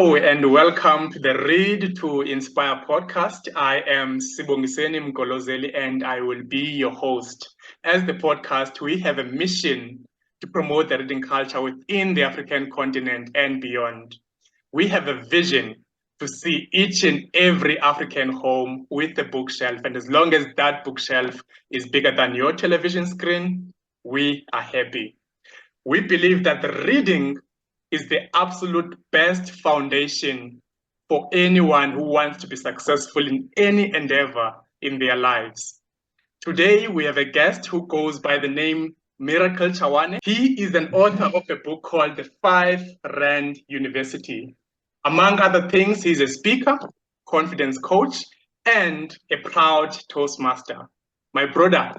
Hello and welcome to the Read to Inspire podcast. I am Sibongiseni Mgolozeli and I will be your host. As the podcast, we have a mission to promote the reading culture within the African continent and beyond. We have a vision to see each and every African home with a bookshelf, and as long as that bookshelf is bigger than your television screen, we are happy. We believe that reading is the absolute best foundation for anyone who wants to be successful in any endeavor in their lives. Today, we have a guest who goes by the name Miracle Chawane. He is an author of a book called The 5 Rand University. Among other things, he's a speaker, confidence coach, and a proud Toastmaster. My brother,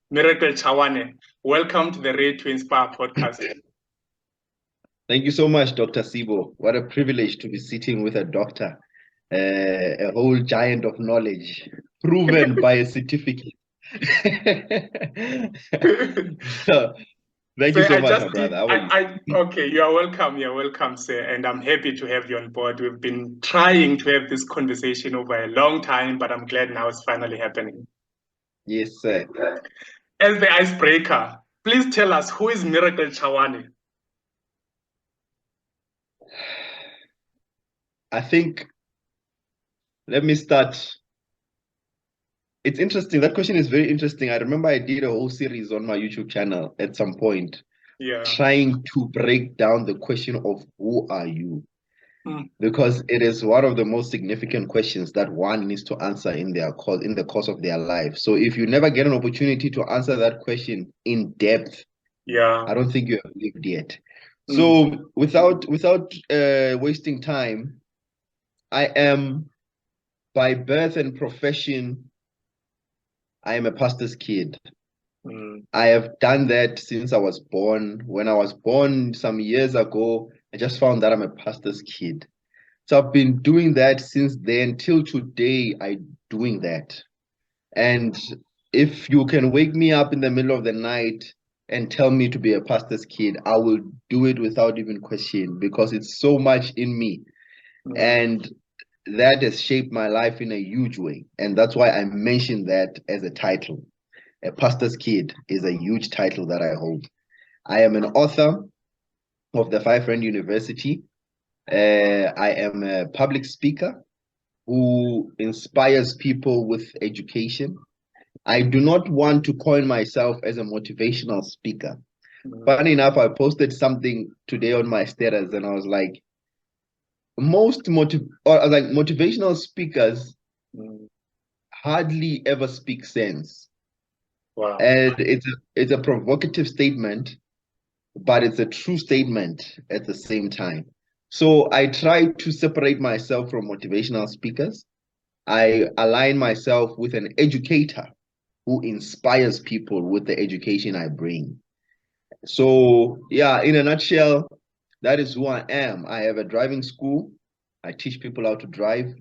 Miracle Chawane, welcome to the Read to Inspire podcast. Thank you so much, Dr. Sibo. What a privilege to be sitting with a doctor, a whole giant of knowledge, proven by a certificate. So, thank you so much, my brother. How are you? Okay, you are welcome, sir, and I'm happy to have you on board. We've been trying to have this conversation over a long time, but I'm glad now it's finally happening. Yes, sir. As the icebreaker, please tell us, who is Miracle Chawane? I think, let me start. It's interesting. That question is very interesting. I remember I did a whole series on my YouTube channel at some point, trying to break down the question of who are you? Because it is one of the most significant questions that one needs to answer in the course of their life. So if you never get an opportunity to answer that question in depth, I don't think you have lived yet. So without wasting time, I am, by birth and profession, I am a pastor's kid. I have done that since I was born. When I was born some years ago, I just found that I'm a pastor's kid. So I've been doing that since then till today. I'm doing that. And if you can wake me up in the middle of the night and tell me to be a pastor's kid, I will do it without even question, because it's so much in me. And that has shaped my life in a huge way. And that's why I mentioned that as a title. A pastor's kid is a huge title that I hold. I am an author of the 5 Rand University. I am a public speaker who inspires people with education. I do not want to coin myself as a motivational speaker. Funny enough, I posted something today on my status and I was like, motivational speakers hardly ever speak sense. Wow. And it's a provocative statement, but it's a true statement at the same time. So I try to separate myself from motivational speakers. I align myself with an educator who inspires people with the education I bring. So yeah, in a nutshell, that is who I am. I have a driving school. I teach people how to drive.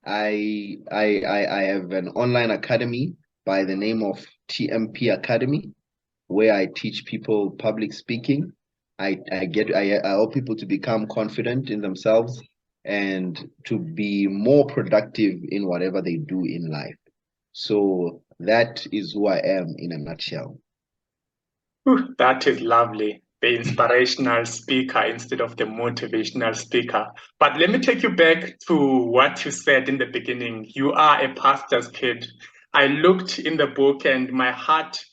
I have an online academy by the name of TMP Academy, where I teach people public speaking. I help people to become confident in themselves and to be more productive in whatever they do in life. So that is who I am in a nutshell. That is lovely. The inspirational speaker instead of the motivational speaker. But let me take you back to what you said in the beginning. You are a pastor's kid. I looked in the book and my heart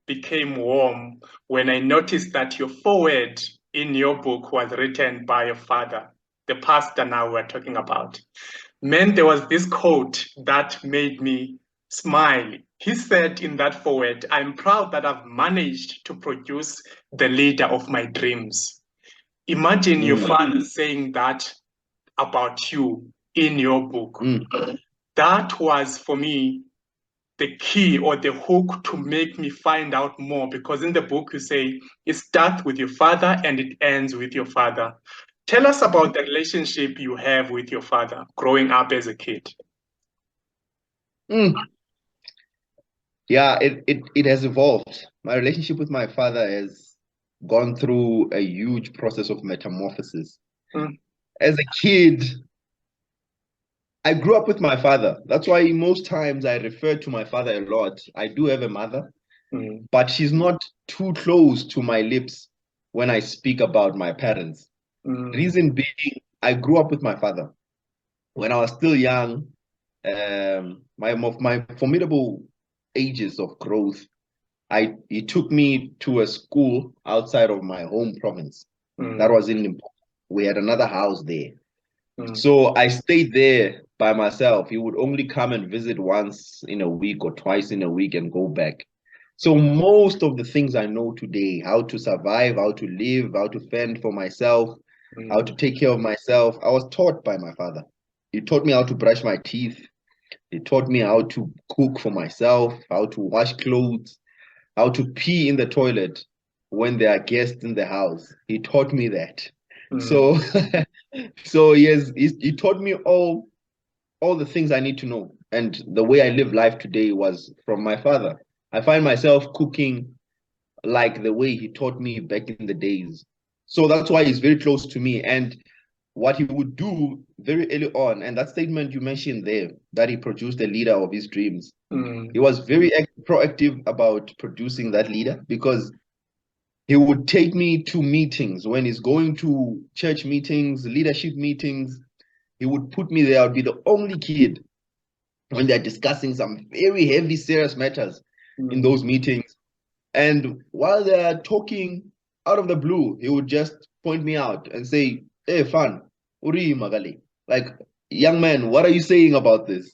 became warm when I noticed that your foreword in your book was written by your father, the pastor now we're talking about. Man, there was this quote that made me smile. He said in that foreword, "I'm proud that I've managed to produce the leader of my dreams." Imagine your father saying that about you in your book. That was, for me, the key or the hook to make me find out more, because in the book you say it starts with your father and it ends with your father. Tell us about the relationship you have with your father growing up as a kid. Yeah, it has evolved. My relationship with my father has gone through a huge process of metamorphosis. As a kid, I grew up with my father. That's why most times I refer to my father a lot. I do have a mother, but she's not too close to my lips when I speak about my parents. Reason being, I grew up with my father. When I was still young, my formidable ages of growth, he took me to a school outside of my home province. That was in Limpopo. We had another house there. So I stayed there by myself. He would only come and visit once in a week or twice in a week and go back. So most of the things I know today, how to survive, how to live, how to fend for myself, how to take care of myself, I was taught by my father. He taught me how to brush my teeth. He taught me how to cook for myself, how to wash clothes, how to pee in the toilet when there are guests in the house. He taught me that. So so he taught me all the things I need to know. And the way I live life today was from my father. I find myself cooking like the way he taught me back in the days. So that's why he's very close to me. And what he would do very early on, and that statement you mentioned there, that he produced a leader of his dreams, he was very proactive about producing that leader because he would take me to meetings when he's going to church meetings, leadership meetings. He would put me there. I'd be the only kid when they're discussing some very heavy, serious matters in those meetings. And while they're talking out of the blue, he would just point me out and say, "Hey, Fan, Uri Magali, like, young man, what are you saying about this?"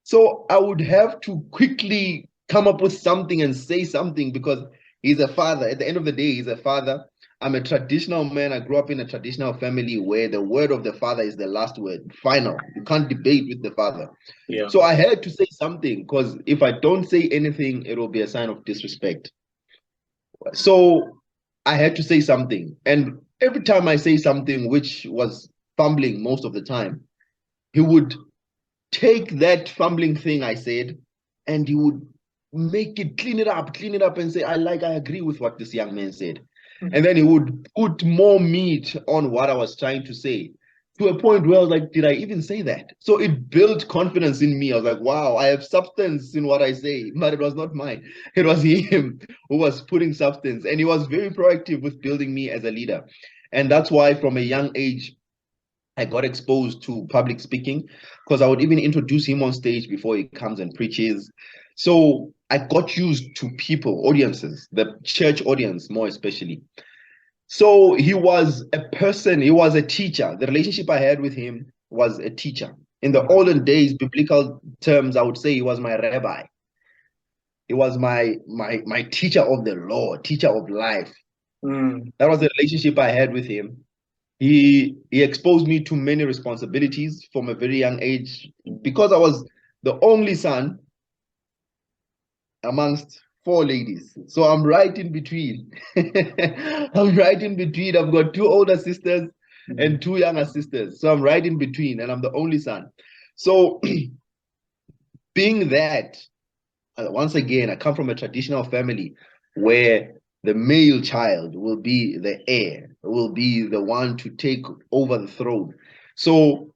So I would have to quickly come up with something and say something because he's a father. At the end of the day, he's a father. I'm a traditional man. I grew up in a traditional family where the word of the father is the last word, final. You can't debate with the father. Yeah. So I had to say something because if I don't say anything, it will be a sign of disrespect. So I had to say something. And every time I say something, which was fumbling most of the time, he would take that fumbling thing I said and he would make it, clean it up and say, I agree with what this young man said. And then he would put more meat on what I was trying to say to a point where I was like, did I even say that? So it built confidence in me. I was like, wow, I have substance in what I say, but it was not mine. It was him who was putting substance. And he was very proactive with building me as a leader. And that's why from a young age, I got exposed to public speaking because I would even introduce him on stage before he comes and preaches. So I got used to people, audiences, the church audience more especially. So he was a person, he was a teacher. The relationship I had with him was a teacher. In the olden days, biblical terms, I would say he was my rabbi. He was my teacher of the law, teacher of life. That was the relationship I had with him. He exposed me to many responsibilities from a very young age because I was the only son amongst four ladies. So I'm right in between. I'm right in between. I've got two older sisters and two younger sisters. So I'm right in between and I'm the only son. So being that, once again, I come from a traditional family where the male child will be the heir, will be the one to take over the throne. So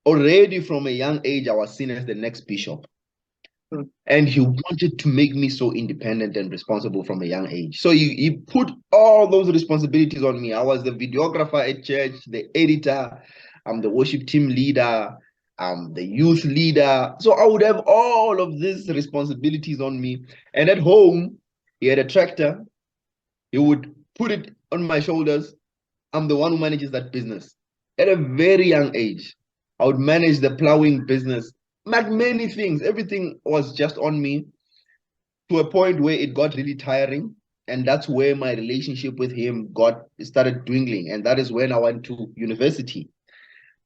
already from a young age, I was seen as the next bishop. And he wanted to make me so independent and responsible from a young age. So he put all those responsibilities on me. I was the videographer at church, the editor, I'm the worship team leader, I'm the youth leader. So I would have all of these responsibilities on me. And at home, he had a tractor. He would put it on my shoulders. I'm the one who manages that business. At a very young age, I would manage the plowing business, like many things. Everything was just on me to a point where it got really tiring. And that's where my relationship with him started dwindling. And that is when I went to university.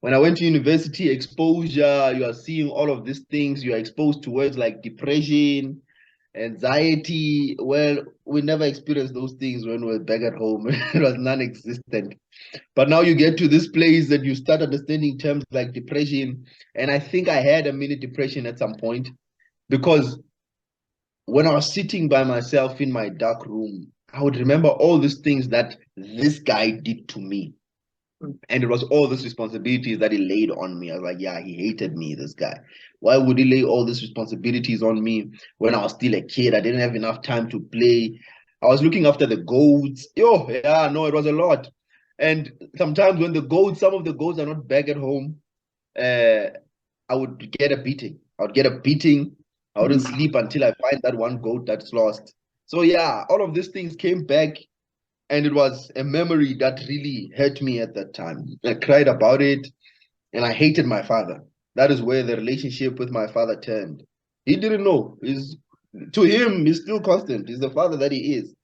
When I went to university, exposure, you are seeing all of these things. You are exposed to words like depression, anxiety. Well, we never experienced those things when we were back at home. It was non-existent. But now you get to this place that you start understanding terms like depression. And I think I had a mini depression at some point because when I was sitting by myself in my dark room, I would remember all these things that this guy did to me. And it was all these responsibilities that he laid on me. I was like, yeah, he hated me, this guy. Why would he lay all these responsibilities on me when I was still a kid? I didn't have enough time to play. I was looking after the goats. Yo, yeah, no, it was a lot. And sometimes when some of the goats are not back at home, I would get a beating. I would get a beating. I wouldn't sleep until I find that one goat that's lost. So yeah, all of these things came back, and it was a memory that really hurt me at that time. I cried about it, and I hated my father. That is where the relationship with my father turned. He didn't know. To him, he's still constant. He's the father that he is.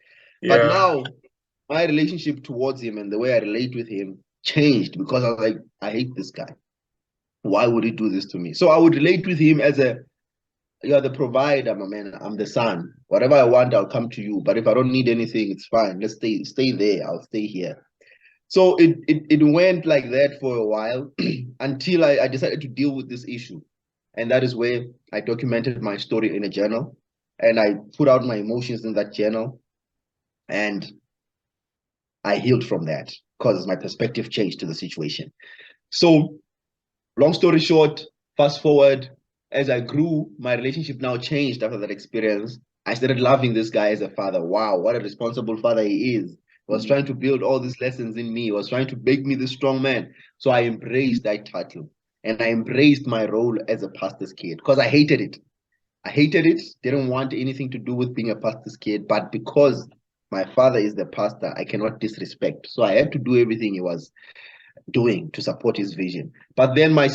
But now my relationship towards him and the way I relate with him changed, because I was like, I hate this guy. Why would he do this to me? So I would relate with him as you're the provider, my man. I'm the son. Whatever I want, I'll come to you. But if I don't need anything, it's fine. Let's stay there. I'll stay here. So it went like that for a while until I decided to deal with this issue. And that is where I documented my story in a journal, and I put out my emotions in that journal, and I healed from that because my perspective changed to the situation. So long story short, fast forward, as I grew, my relationship now changed after that experience. I started loving this guy as a father. Wow, what a responsible father he is. He was trying to build all these lessons in me. He was trying to make me the strong man. So I embraced that title, and I embraced my role as a pastor's kid because I hated it. I hated it, didn't want anything to do with being a pastor's kid, but because my father is the pastor, I cannot disrespect. So I had to do everything he was doing to support his vision. But then my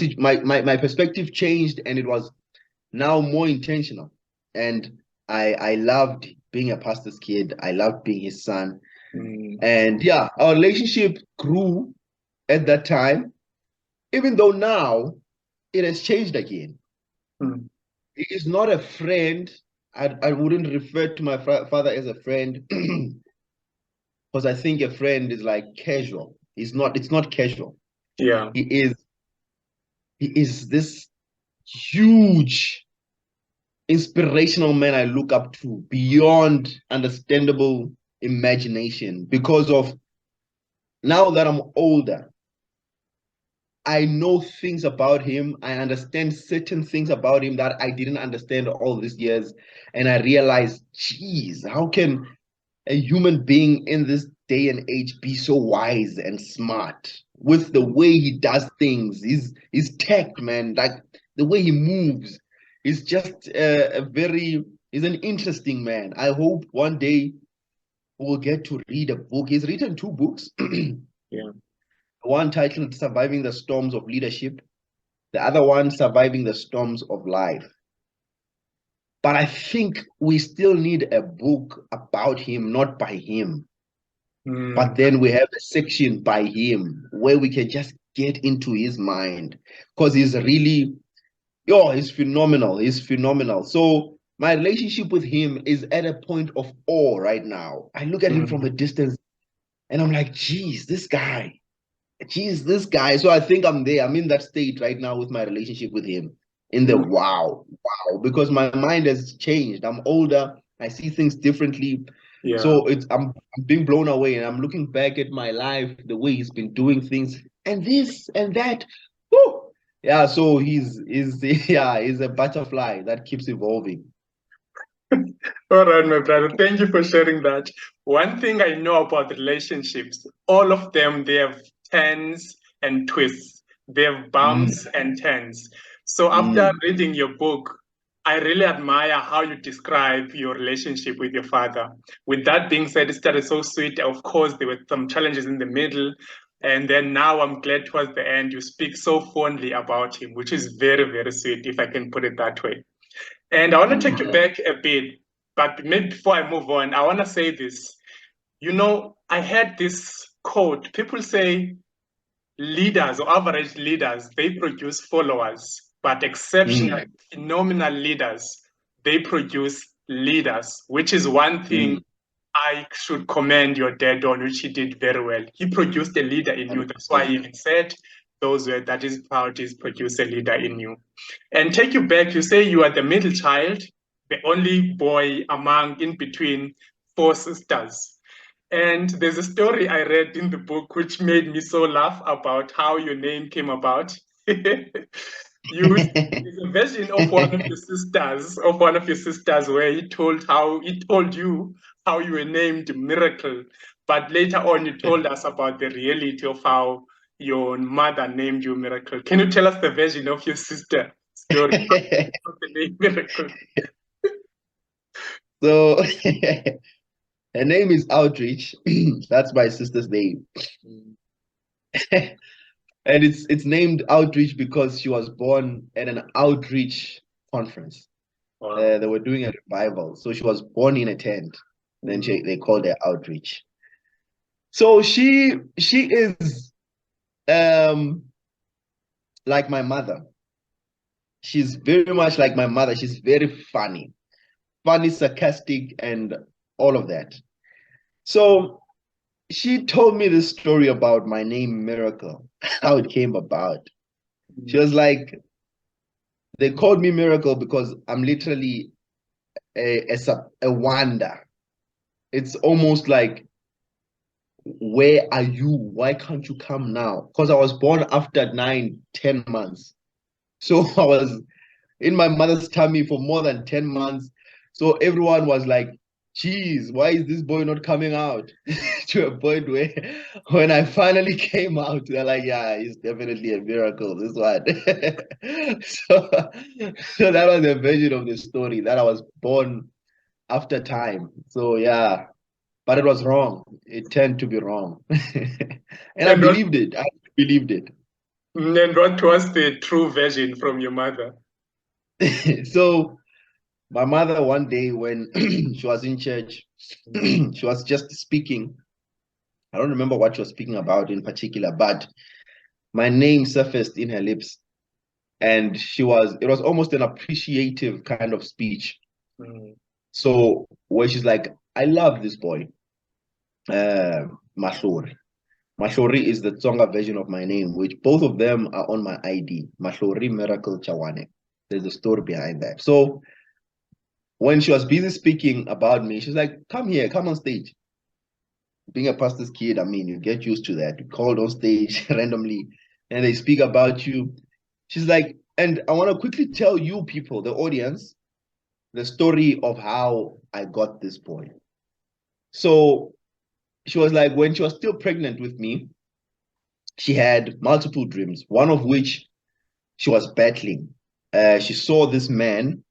perspective changed, and it was now more intentional. And I loved being a pastor's kid. I loved being his son. And yeah, our relationship grew at that time, even though now it has changed again. He is not a friend. I wouldn't refer to my father as a friend because I think a friend is like casual. It's not casual. Yeah. He is this huge inspirational man I look up to beyond understandable imagination, because of now that I'm older, I know things about him. I understand certain things about him that I didn't understand all these years. And I realized, geez, how can a human being in this day and age be so wise and smart with the way he does things? He's tact, man. Like the way he moves is just he's an interesting man. I hope one day we'll get to read a book. He's written two books. Yeah. One titled Surviving the Storms of Leadership, the other one Surviving the Storms of Life. But I think we still need a book about him, not by him. But then we have a section by him where we can just get into his mind, because he's really, he's phenomenal. He's phenomenal. So my relationship with him is at a point of awe right now. I look at him from a distance and I'm like, geez, this guy. Geez, this guy. So I think I'm there. I'm in that state right now with my relationship with him. In the wow, because my mind has changed. I'm older. I see things differently. Yeah. So I'm being blown away, and I'm looking back at my life, the way he's been doing things, and this and that. Woo! Yeah, so he's a butterfly that keeps evolving. All right, my brother. Thank you for sharing that. One thing I know about relationships, all of them, they have turns and twists. They have bumps and turns. So after reading your book, I really admire how you describe your relationship with your father. With that being said, it started so sweet. Of course, there were some challenges in the middle. And then now I'm glad towards the end you speak so fondly about him, which is very, very sweet, if I can put it that way. And I want to take you back a bit, but maybe before I move on, I want to say this. You know, I had this quote. People say leaders or average leaders, they produce followers, but exceptional, phenomenal leaders, they produce leaders, which is one thing I should commend your dad on, which he did very well. He produced a leader in you. That's why he even said those words, that his priorities produce a leader in you. And take you back, you say you are the middle child, the only boy among in between four sisters. And there's a story I read in the book which made me so laugh about how your name came about. There's a version of one of your sisters, where he told you how you were named Miracle, but later on you told us about the reality of how your mother named you Miracle. Can you tell us the version of your sister story of the name Miracle? So her name is Outreach. That's my sister's name. And it's named Outreach because she was born at an outreach conference. Wow. They were doing a revival. So she was born in a tent. Then they called her Outreach. So she is like my mother. She's very much like my mother. She's very funny, sarcastic, and all of that. So she told me this story about my name Miracle, how it came about. She was like, they called me Miracle because I'm literally a wonder. It's almost like, where are you? Why can't you come now? Because I was born after 9-10 months. So I was in my mother's tummy for more than 10 months. So everyone was like, geez, why is this boy not coming out? To a point where when I finally came out, they're like, yeah, he's definitely a miracle, this one. so, so that was a version of the story, that I was born after time. So yeah, but it was wrong. It turned to be wrong. And I And believed it. I believed it. what was the true version from your mother? So my mother, one day when she was in church, she was just speaking. I don't remember what she was speaking about in particular, but my name surfaced in her lips. And it was almost an appreciative kind of speech. So where she's like, I love this boy, Mahlori. Mahlori is the Tsonga version of my name, which both of them are on my ID. Mahlori Miracle Chawane. There's a story behind that. So when she was busy speaking about me, she's like, come here, come on stage. Being a pastor's kid, I mean, you get used to that. You called on stage randomly and they speak about you. She's like, and I want to quickly tell you people, the audience, the story of how I got this boy. So she was like, when she was still pregnant with me, she had multiple dreams, one of which she was battling. She saw this man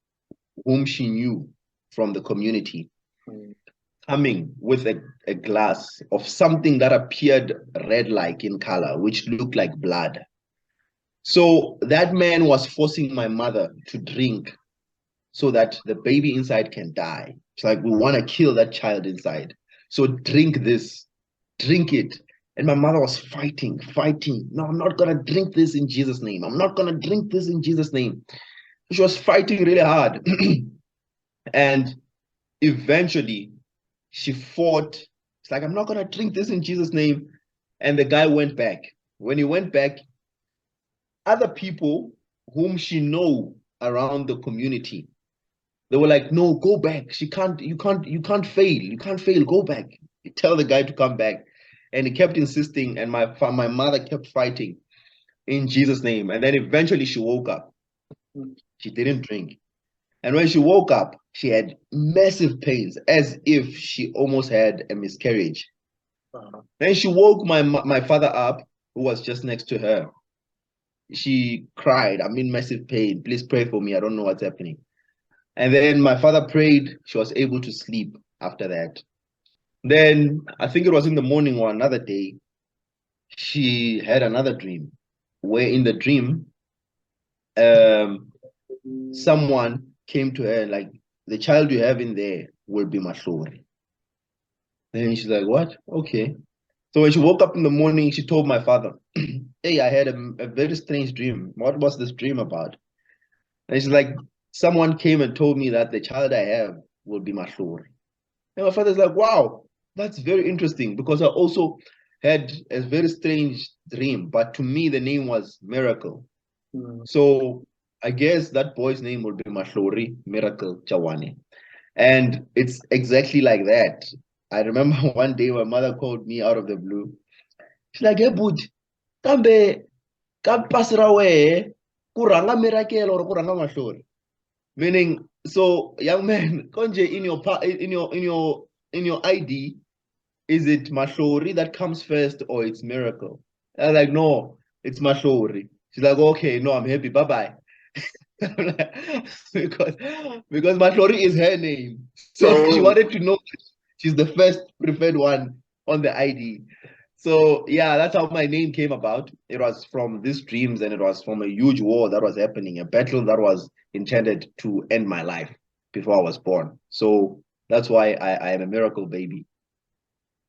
whom she knew from the community coming with a glass of something that appeared red-like in color, which looked like blood. So that man was forcing my mother to drink so that the baby inside can die. It's like, we want to kill that child inside. So drink this, drink it. And my mother was fighting. No, I'm not going to drink this in Jesus' name. I'm not going to drink this in Jesus' name. She was fighting really hard. And eventually, she fought. It's like, I'm not going to drink this in Jesus' name. And the guy went back. When he went back, other people whom she know around the community, they were like, no, go back. You can't fail. You can't fail. Go back. Tell the guy to come back. And he kept insisting, and my mother kept fighting in Jesus' name. And then eventually she woke up. She didn't drink. And when she woke up, she had massive pains, as if she almost had a miscarriage. Then she woke my father up, who was just next to her. She cried, I'm in massive pain. Please pray for me. I don't know what's happening. And then my father prayed. She was able to sleep after that. Then I think it was in the morning or another day, she had another dream, where in the dream, someone came to her like, the child you have in there will be Mahlori. Then she's like, what? Okay. So when she woke up in the morning, she told my father, hey, I had a very strange dream. What was this dream about? And she's like, someone came and told me that the child I have will be Mahlori. And my father's like, wow, that's very interesting, because I also had a very strange dream, but to me, the name was Miracle. So I guess that boy's name will be Mahlori Miracle Chawane. And it's exactly like that. I remember one day my mother called me out of the blue. She's like, hey, bud, kambe kapasira we kuranga miracle or kuranga mashori. Meaning, so young man, konje in your ID, is it mashori that comes first or it's miracle? I was like, no, it's mashori. She's like, okay, no, I'm happy. Bye-bye. because Mashori is her name. So she wanted to know she's the first preferred one on the ID. So yeah, that's how my name came about. It was from these dreams, and it was from a huge war that was happening, a battle that was intended to end my life before I was born. So that's why I am a miracle baby.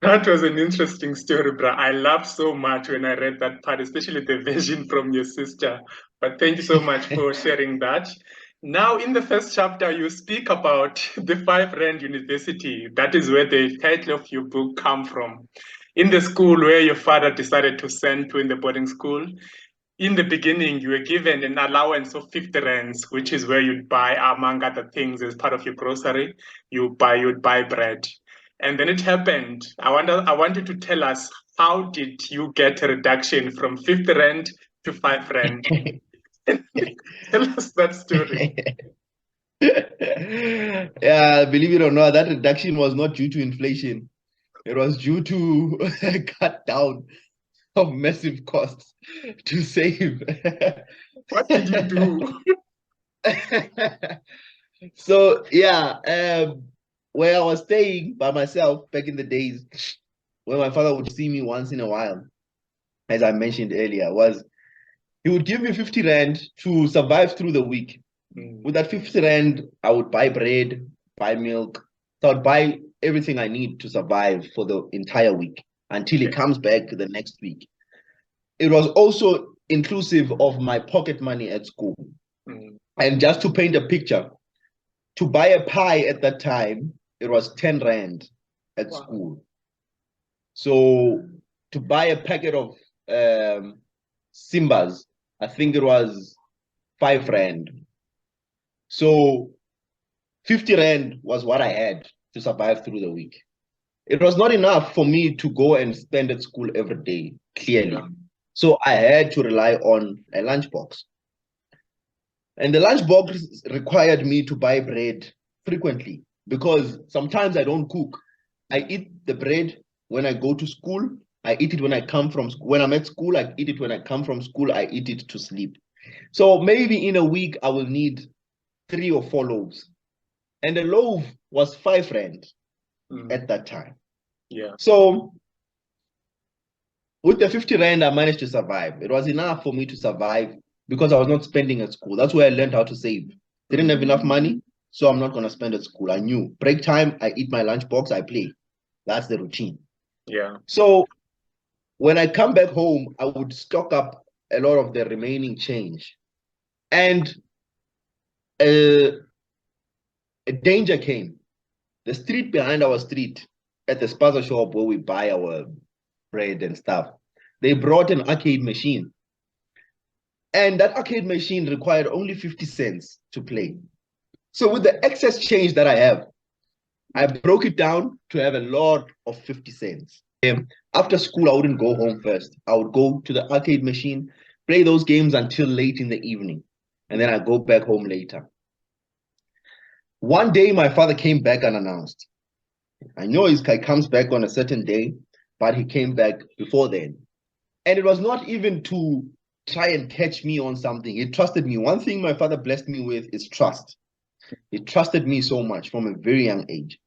That was an interesting story, bro. I laughed so much when I read that part, especially the version from your sister. But thank you so much for sharing that. Now, in the first chapter, you speak about the 5 Rand University. That is where the title of your book come from. In the school where your father decided to send you in the boarding school, in the beginning, you were given an allowance of 50 rands, which is where you'd buy, among other things, as part of your grocery, you'd buy bread. And then it happened. I wanted to tell us, how did you get a reduction from 50 rand to 5 rand? Tell us that story. Yeah, believe it or not, that reduction was not due to inflation. It was due to cut down of massive costs to save. What did you do? So yeah, where I was staying by myself back in the days, when my father would see me once in a while, as I mentioned earlier, was he would give me 50 rand to survive through the week. With that 50 rand, I would buy bread, buy milk. So I would buy everything I need to survive for the entire week until he comes back the next week. It was also inclusive of my pocket money at school. And just to paint a picture, to buy a pie at that time, it was 10 rand at school. So to buy a packet of Simbas, I think it was 5 rand. So 50 rand was what I had to survive through the week. It was not enough for me to go and spend at school every day, clearly. Yeah. So I had to rely on a lunchbox. And the lunchbox required me to buy bread frequently because sometimes I don't cook. I eat the bread when I go to school. I eat it when I come from school. When I'm at school, I eat it when I come from school. I eat it to sleep. So maybe in a week, I will need 3 or 4 loaves. And the loaf was 5 rand at that time. Yeah. So with the 50 rand, I managed to survive. It was enough for me to survive because I was not spending at school. That's where I learned how to save. Didn't have enough money, so I'm not going to spend at school. I knew break time, I eat my lunchbox, I play. That's the routine. Yeah. So when I come back home, I would stock up a lot of the remaining change. And a danger came. The street behind our street, at the spaza shop where we buy our bread and stuff, they brought an arcade machine. And that arcade machine required only 50 cents to play. So with the excess change that I have, I broke it down to have a lot of 50 cents. After school, I wouldn't go home first. I would go to the arcade machine, play those games until late in the evening, and then I go back home later. One day, my father came back unannounced. I know he comes back on a certain day, but he came back before then. And it was not even to try and catch me on something. He trusted me. One thing my father blessed me with is trust. He trusted me so much from a very young age.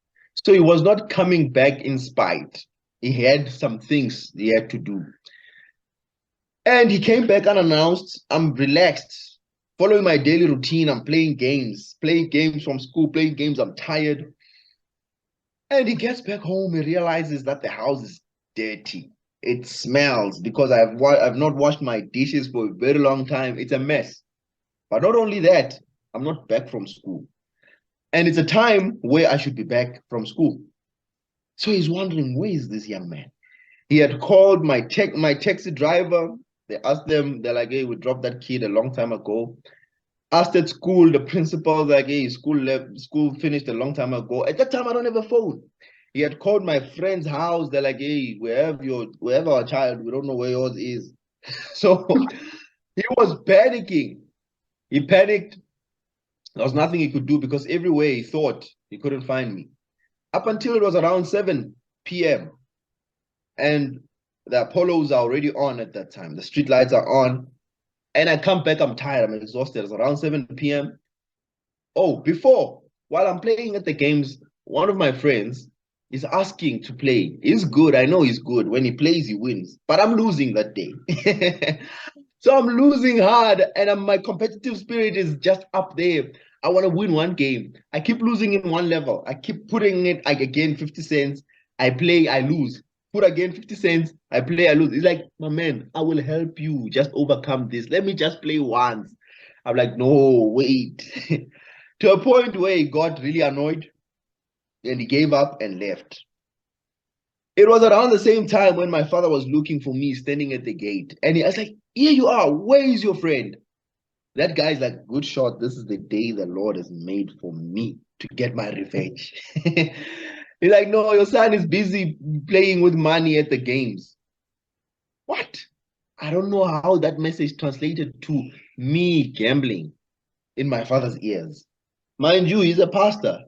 So he was not coming back in spite. He had some things he had to do. And he came back unannounced. I'm relaxed, following my daily routine. I'm playing games from school, playing games. I'm tired. And he gets back home. He realizes that the house is dirty. It smells because I've not washed my dishes for a very long time. It's a mess. But not only that, I'm not back from school. And it's a time where I should be back from school. So he's wondering, where is this young man? He had called my taxi driver. They asked them, they're like, hey, we dropped that kid a long time ago. Asked at school, the principal, like, hey, school finished a long time ago. At that time, I don't have a phone. He had called my friend's house. They're like, hey, we have our child. We don't know where yours is. So he was panicking. He panicked. There was nothing he could do because everywhere he thought he couldn't find me. Up until it was around 7 p.m. And the Apollos are already on at that time. The street lights are on. And I come back, I'm tired, I'm exhausted. It's around 7 p.m. Oh, while I'm playing at the games, one of my friends is asking to play. He's good. I know he's good. When he plays, he wins. But I'm losing that day. So I'm losing hard, and my competitive spirit is just up there. I want to win one game. I keep losing in one level. I keep putting it like again 50 cents. I play, I lose. Put again 50 cents. I play, I lose. It's like, my man, I will help you just overcome this. Let me just play once. I'm like, no, wait. To a point where he got really annoyed and he gave up and left. It was around the same time when my father was looking for me standing at the gate. And I was like, here you are. Where is your friend? That guy's like, good shot. This is the day the Lord has made for me to get my revenge. He's like, no, your son is busy playing with money at the games. What? I don't know how that message translated to me gambling in my father's ears. Mind you, he's a pastor.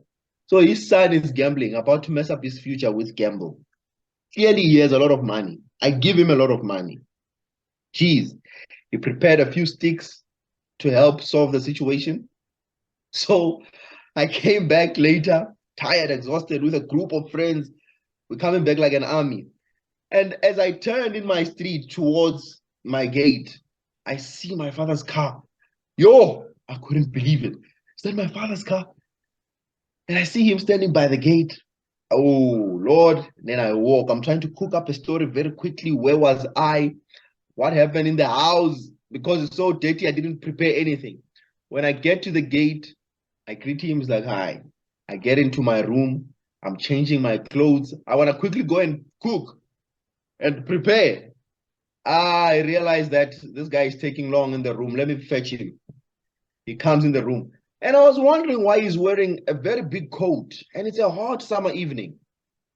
So his son is gambling, about to mess up his future with gamble. Clearly, he has a lot of money. I give him a lot of money. Jeez, he prepared a few sticks to help solve the situation. So I came back later, tired, exhausted, with a group of friends. We're coming back like an army. And as I turned in my street towards my gate, I see my father's car. Yo, I couldn't believe it. Is that my father's car? And I see him standing by the gate. Oh, Lord. Then I walk. I'm trying to cook up a story very quickly. Where was I? What happened in the house? Because it's so dirty, I didn't prepare anything. When I get to the gate, I greet him. He's like, hi. I get into my room. I'm changing my clothes. I want to quickly go and cook and prepare. I realize that this guy is taking long in the room. Let me fetch him. He comes in the room. And I was wondering why he's wearing a very big coat. And it's a hot summer evening.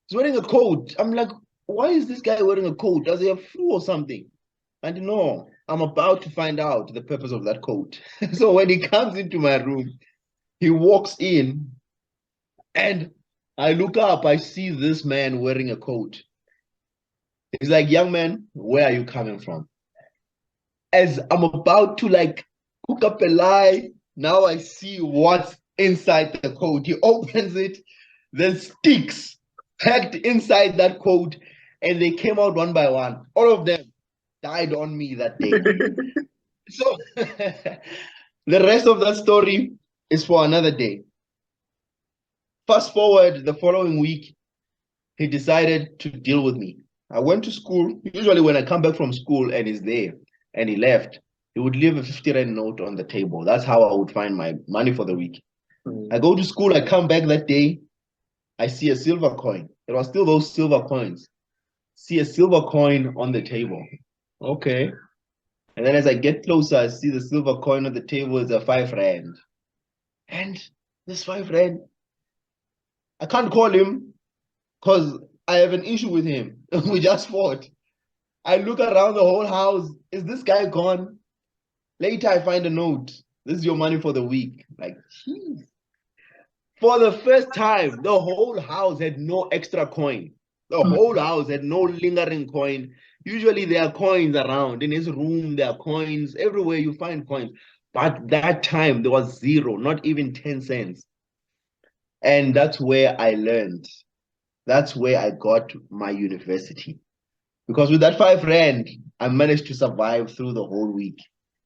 He's wearing a coat. I'm like, why is this guy wearing a coat? Does he have flu or something? And no, I'm about to find out the purpose of that coat. So when he comes into my room, he walks in and I look up, I see this man wearing a coat. He's like, young man, where are you coming from? As I'm about to like cook up a lie, now I see what's inside the coat. He opens it, then sticks packed inside that coat, and they came out one by one. All of them died on me that day. So the rest of that story is for another day. Fast forward the following week, he decided to deal with me. I went to school. Usually when I come back from school and he's there and he left, he would leave a 50 Rand note on the table. That's how I would find my money for the week. I go to school, I come back that day, I see a silver coin. It was still those silver coins. See a silver coin on the table. Okay. And then as I get closer, I see the silver coin on the table is a 5 Rand. And this 5 Rand, I can't call him because I have an issue with him. We just fought. I look around the whole house. Is this guy gone? Later, I find a note. This is your money for the week. Like, geez. For the first time, the whole house had no extra coin. The whole house had no lingering coin. Usually there are coins around. In his room, there are coins. Everywhere you find coins. But that time, there was zero, not even 10 cents. And that's where I learned. That's where I got my university. Because with that 5 Rand, I managed to survive through the whole week.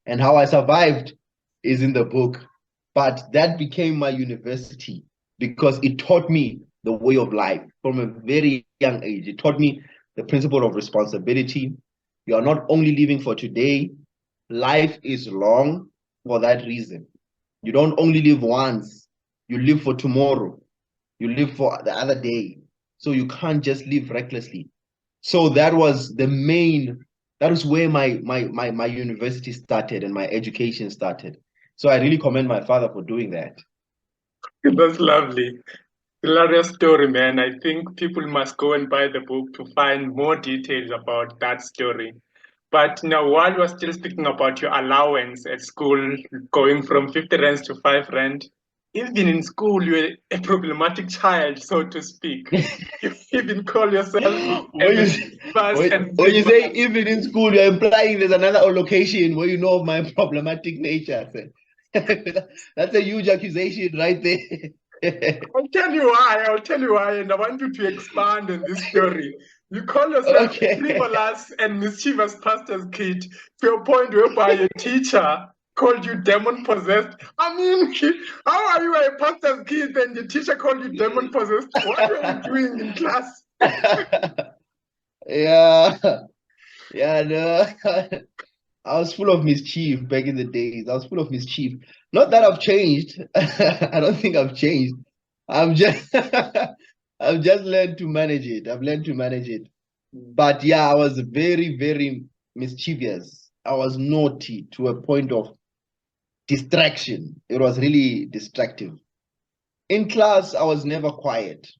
And how I survived is in the book. But that became my university because it taught me the way of life from a very young age. It taught me the principle of responsibility. You are not only living for today, life is long for that reason. You don't only live once, you live for tomorrow, you live for the other day. So you can't just live recklessly. So that was where my university started and my education started. So I really commend my father for doing that. That's lovely. Hilarious story, man. I think people must go and buy the book to find more details about that story. But now, while we're still speaking about your allowance at school, going from 50 rands to 5 rand, even in school, you're a problematic child, so to speak. You even call yourself a When mischievous and when you say frivolous. even in school, you're implying there's another location where you know of my problematic nature. That's a huge accusation right there. I'll tell you why. I'll tell you why, and I want you to expand on this story. You call yourself a Okay. frivolous and mischievous pastor's kid to a point whereby your teacher called you demon possessed. I mean, how are you a pastor's kid and the teacher called you demon possessed? What were you doing in class? Yeah. Yeah, no. I was full of mischief back in the days. I was full of mischief. Not that I've changed. I don't think I've changed. I'm just I've just learned to manage it. I've learned to manage it. But yeah, I was very, very mischievous. I was naughty to a point of distraction. It was really distractive. In class, I was never quiet.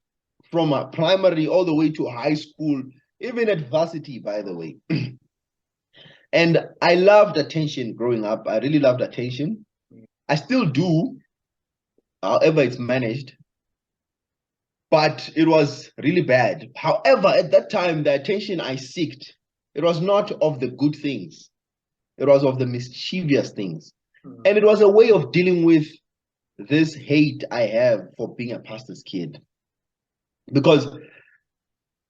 From primary all the way to high school, even at varsity, by the way. And I loved attention growing up. I really loved attention. I still do, however, it's managed, but it was really bad. However, at that time, the attention I seeked, it was not of the good things, it was of the mischievous things. And it was a way of dealing with this hate I have for being a pastor's kid. Because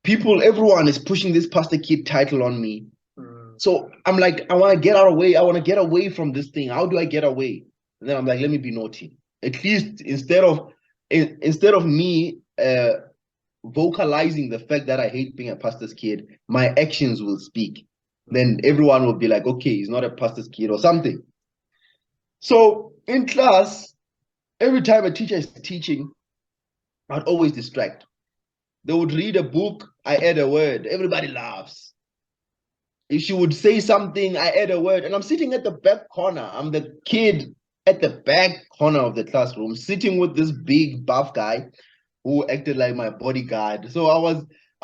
everyone is pushing this pastor kid title on me. So I'm like, I want to get out of way. I want to get away from this thing. How do I get away? And then I'm like, let me be naughty. At least instead of me vocalizing the fact that I hate being a pastor's kid, my actions will speak. Then everyone will be like, okay, he's not a pastor's kid or something. So in class, every time a teacher is teaching, I'd always distract. They would read a book, I add a word, everybody laughs. If she would say something, I add a word, and I'm sitting at the back corner. I'm the kid at the back corner of the classroom, sitting with this big buff guy who acted like my bodyguard. So I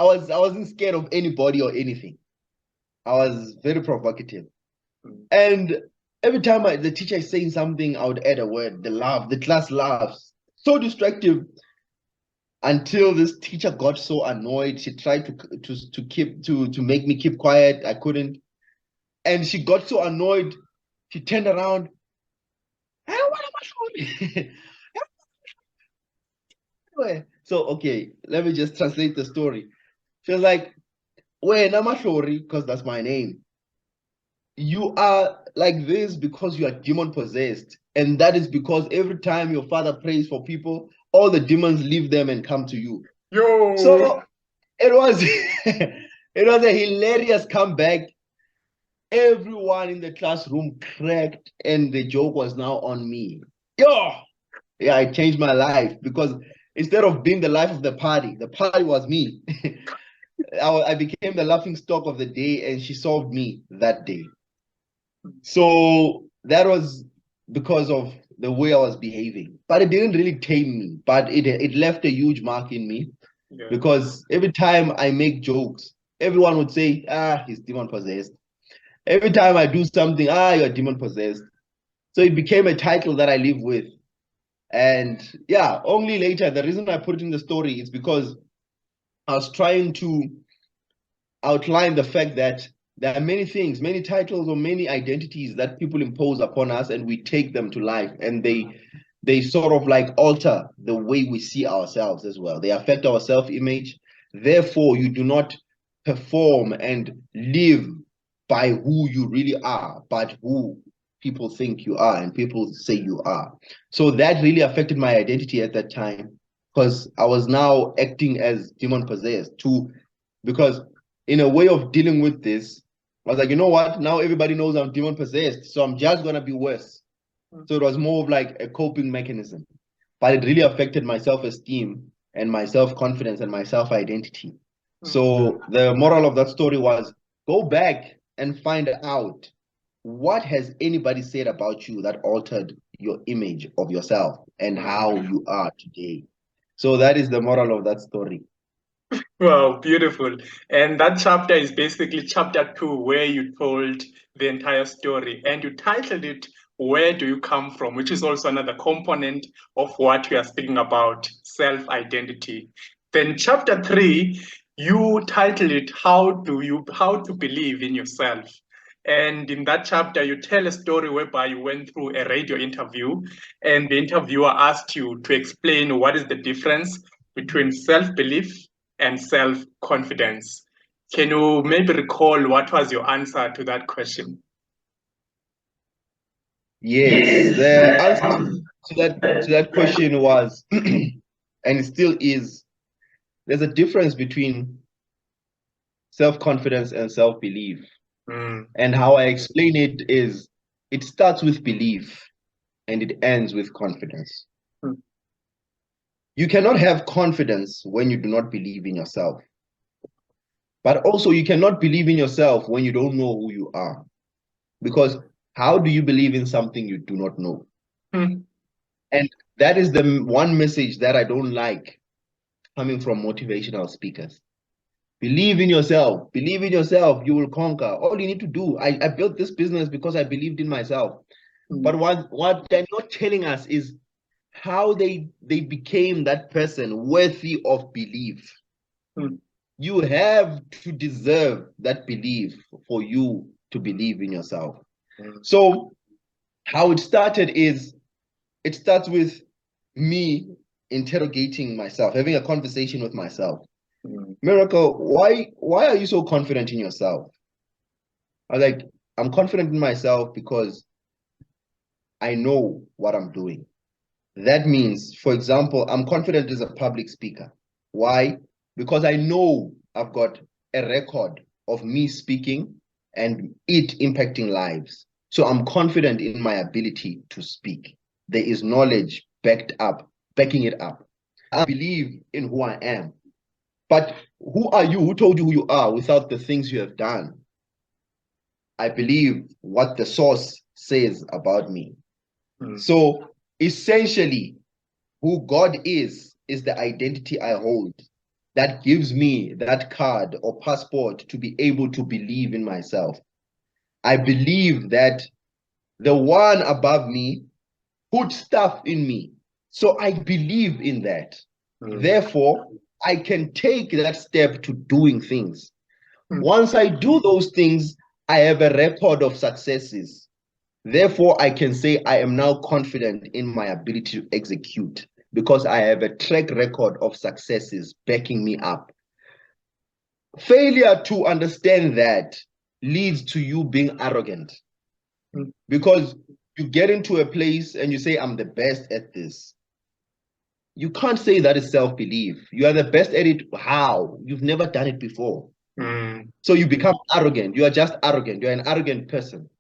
wasn't scared of anybody or anything. I was very provocative. And every time the teacher is saying something, I would add a word. The class laughs. So distractive until this teacher got so annoyed. She tried to make me keep quiet. I couldn't. And she got so annoyed, she turned around. So, okay, let me just translate the story. She was like, "Wait, Namashori, because that's my name. You are like this because you are demon possessed. And that is because every time your father prays for people, all the demons leave them and come to you." Yo! So it was it was a hilarious comeback. Everyone in the classroom cracked, and the joke was now on me. Yo! Yeah, it changed my life because instead of being the life of the party was me. I became the laughing stock of the day, and she solved me that day. So that was because of the way I was behaving. But it didn't really tame me, but it left a huge mark in me. Yeah. Because every time I make jokes, everyone would say, he's demon possessed. Every time I do something, you're demon possessed. So it became a title that I live with. And yeah, only later, the reason I put it in the story is because I was trying to outline the fact that there are many things, many titles or many identities that people impose upon us, and we take them to life, and they sort of like alter the way we see ourselves as well. They affect our self-image. Therefore, you do not perform and live by who you really are, but who people think you are and people say you are. So that really affected my identity at that time, because I was now acting as demon possessed too, because in a way of dealing with this, I was like, you know what? Now everybody knows I'm demon possessed, so I'm just gonna be worse. So it was more of like a coping mechanism, but it really affected my self-esteem and my self-confidence and my self-identity. So the moral of that story was, go back and find out, what has anybody said about you that altered your image of yourself and how you are today. So that is the moral of that story. Wow, beautiful. And that chapter is basically chapter 2, where you told the entire story and you titled it, Where Do You Come From? Which is also another component of what we are speaking about, self-identity. Then chapter 3, you titled it, How to Believe in Yourself. And in that chapter, you tell a story whereby you went through a radio interview and the interviewer asked you to explain what is the difference between self-belief and self-confidence. Can you maybe recall what was your answer to that question? Yes, the answer to that question was, and it still is, there's a difference between self-confidence and self-belief. And how I explain it is, it starts with belief and it ends with confidence. You cannot have confidence when you do not believe in yourself. But also, you cannot believe in yourself when you don't know who you are. Because how do you believe in something you do not know? And that is the one message that I don't like coming from motivational speakers. Believe in yourself. Believe in yourself. You will conquer. All you need to do, I built this business because I believed in myself. But what they're not telling us is how they became that person worthy of belief. You have to deserve that belief for you to believe in yourself. So how it started is, it starts with me interrogating myself, having a conversation with myself. Miracle, why are you so confident in yourself? I was like, I'm confident in myself because I know what I'm doing. That means, for example, I'm confident as a public speaker. Why? Because I know I've got a record of me speaking and it impacting lives. So I'm confident in my ability to speak. There is knowledge backing it up. I believe in who I am. But who are you? Who told you who you are without the things you have done? I believe what the source says about me. So essentially, who God is the identity I hold that gives me that card or passport to be able to believe in myself. I believe that the one above me put stuff in me. So I believe in that. Therefore, I can take that step to doing things. Once I do those things, I have a record of successes. Therefore, I can say I am now confident in my ability to execute because I have a track record of successes backing me up. Failure to understand that leads to you being arrogant because you get into a place and you say, I'm the best at this. You can't say that is self-belief. You are the best at it. How? You've never done it before. So you become arrogant. You are just arrogant. You're an arrogant person.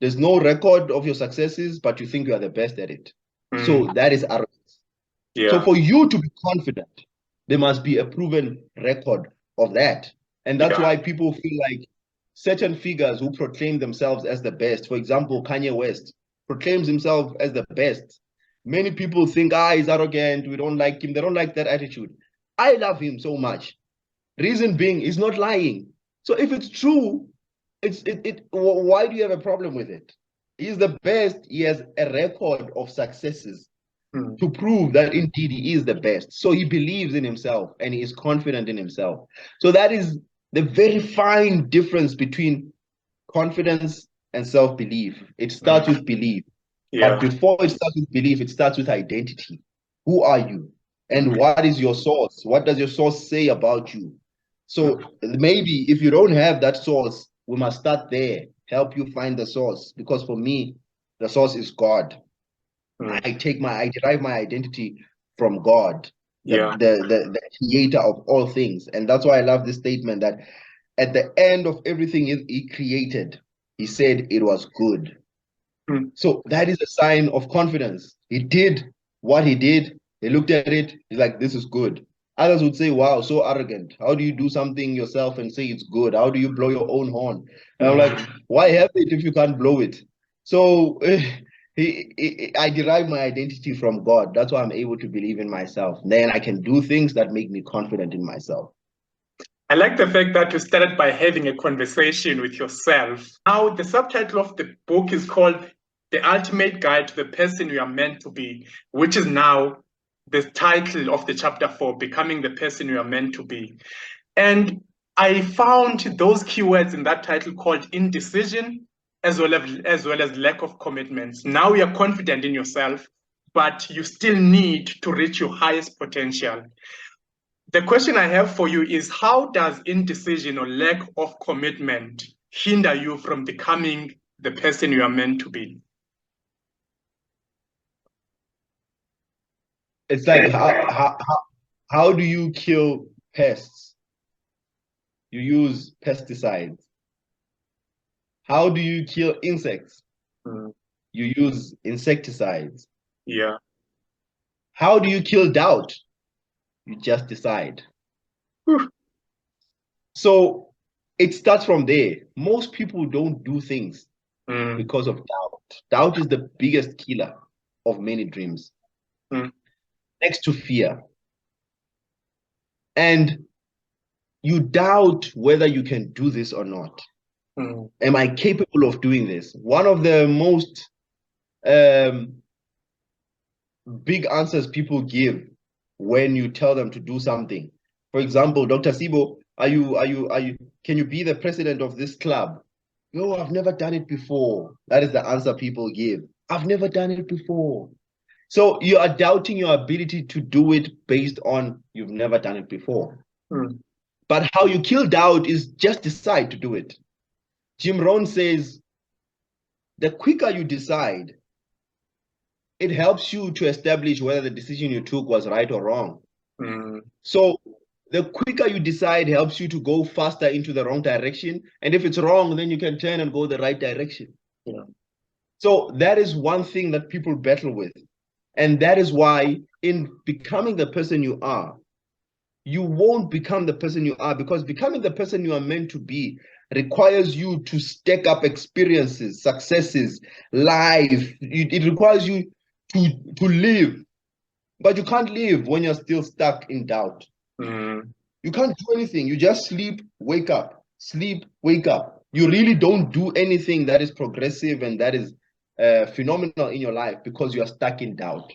There's no record of your successes, but you think you are the best at it. So that is arrogance. Yeah. So for you to be confident, there must be a proven record of that. And that's why people feel like certain figures who proclaim themselves as the best, for example, Kanye West proclaims himself as the best. Many people think, he's arrogant, we don't like him. They don't like that attitude. I love him so much. Reason being, he's not lying. So if it's true, why do you have a problem with it? He's the best. He has a record of successes to prove that indeed he is the best. So he believes in himself and he is confident in himself. So that is the very fine difference between confidence and self-belief. It starts with belief. But before it starts with belief, it starts with identity. Who are you? And what is your source? What does your source say about you? So maybe if you don't have that source, we must start there, help you find the source. Because for me, the source is God. I derive my identity from God, the creator of all things. And that's why I love this statement that at the end of everything he created, he said it was good. So that is a sign of confidence. He did what he did. He looked at it. He's like, this is good. Others would say, wow, so arrogant. How do you do something yourself and say it's good? How do you blow your own horn? And I'm like, why have it if you can't blow it? So I derive my identity from God. That's why I'm able to believe in myself. Then I can do things that make me confident in myself. I like the fact that you started by having a conversation with yourself. Now, the subtitle of the book is called The Ultimate Guide to the Person You Are Meant to Be, which is now the title of the chapter 4, Becoming the Person You Are Meant to Be. And I found those keywords in that title called indecision, as well as lack of commitments. Now you are confident in yourself, but you still need to reach your highest potential. The question I have for you is, how does indecision or lack of commitment hinder you from becoming the person you are meant to be? It's like how do you kill pests? You use pesticides. How do you kill insects? You use insecticides. Yeah. How do you kill doubt? You just decide. So it starts from there. Most people don't do things because of doubt. Doubt is the biggest killer of many dreams, next to fear. And you doubt whether you can do this or not. Am I capable of doing this? One of the most big answers people give when you tell them to do something. For example, Dr. Sibo, can you be the president of this club? No, I've never done it before. That is the answer people give. I've never done it before. So you are doubting your ability to do it based on you've never done it before. But how you kill doubt is just decide to do it. Jim Rohn says, the quicker you decide, it helps you to establish whether the decision you took was right or wrong. So the quicker you decide helps you to go faster into the wrong direction. And if it's wrong, then you can turn and go the right direction. Yeah. So that is one thing that people battle with. And that is why in becoming the person you are, you won't become the person you are, because becoming the person you are meant to be requires you to stack up experiences, successes, life. It requires you to live. But you can't live when you're still stuck in doubt. You can't do anything. You just sleep, wake up, sleep, wake up. You really don't do anything that is progressive and that is phenomenal in your life because you are stuck in doubt.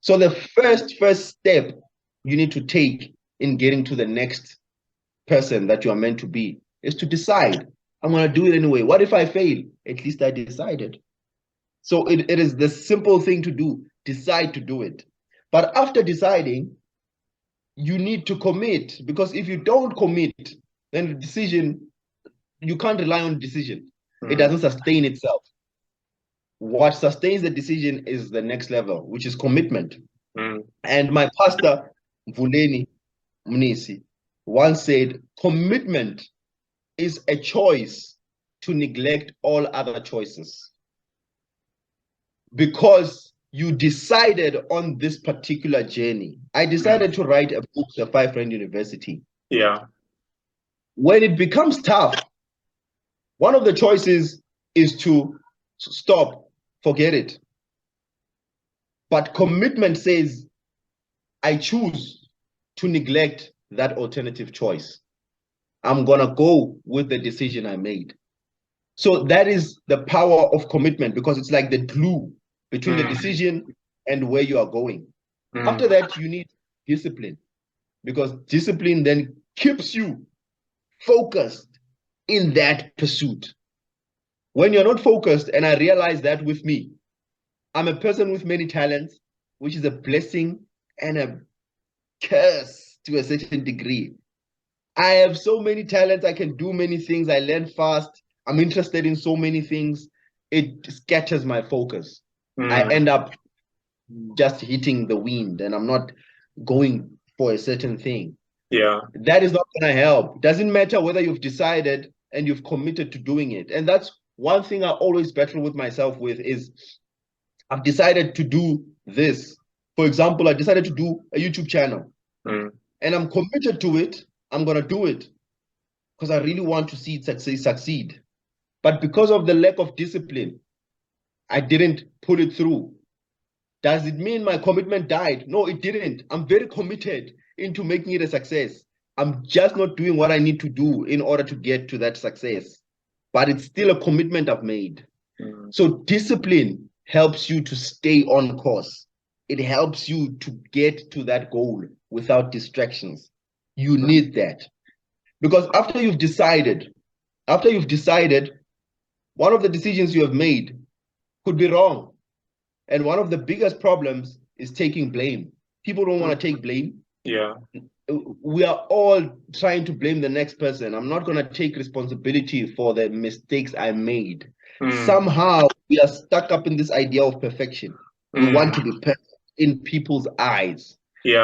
So the first step you need to take in getting to the next person that you are meant to be is to decide, I'm going to do it anyway. What if I fail? At least I decided. So it is the simple thing to do. Decide to do it. But after deciding, you need to commit, because if you don't commit, then the decision, you can't rely on the decision. It doesn't sustain itself. What sustains the decision is the next level, which is commitment. And my pastor, Vuleni Mnisi, once said, commitment is a choice to neglect all other choices. Because you decided on this particular journey. I decided to write a book, The 5 Friend University. Yeah. When it becomes tough, one of the choices is to stop, forget it. But commitment says, I choose to neglect that alternative choice. I'm going to go with the decision I made. So that is the power of commitment, because it's like the glue between the decision and where you are going. After that, you need discipline, because discipline then keeps you focused in that pursuit. When you're not focused, and I realize that with me, I'm a person with many talents, which is a blessing and a curse to a certain degree. I have so many talents. I can do many things. I learn fast. I'm interested in so many things. It scatters my focus. I end up just hitting the wind and I'm not going for a certain thing. Yeah. That is not going to help. It doesn't matter whether you've decided and you've committed to doing it. And that's one thing I always battle with myself with is I've decided to do this. For example, I decided to do a YouTube channel and I'm committed to it. I'm going to do it because I really want to see it succeed. But because of the lack of discipline, I didn't pull it through. Does it mean my commitment died? No, it didn't. I'm very committed into making it a success. I'm just not doing what I need to do in order to get to that success. But it's still a commitment I've made. So discipline helps you to stay on course. It helps you to get to that goal without distractions. You need that. Because after you've decided, one of the decisions you have made could be wrong. And one of the biggest problems is taking blame. People don't want to take blame. Yeah. We are all trying to blame the next person. I'm not going to take responsibility for the mistakes I made. Somehow we are stuck up in this idea of perfection. We want to be perfect in people's eyes,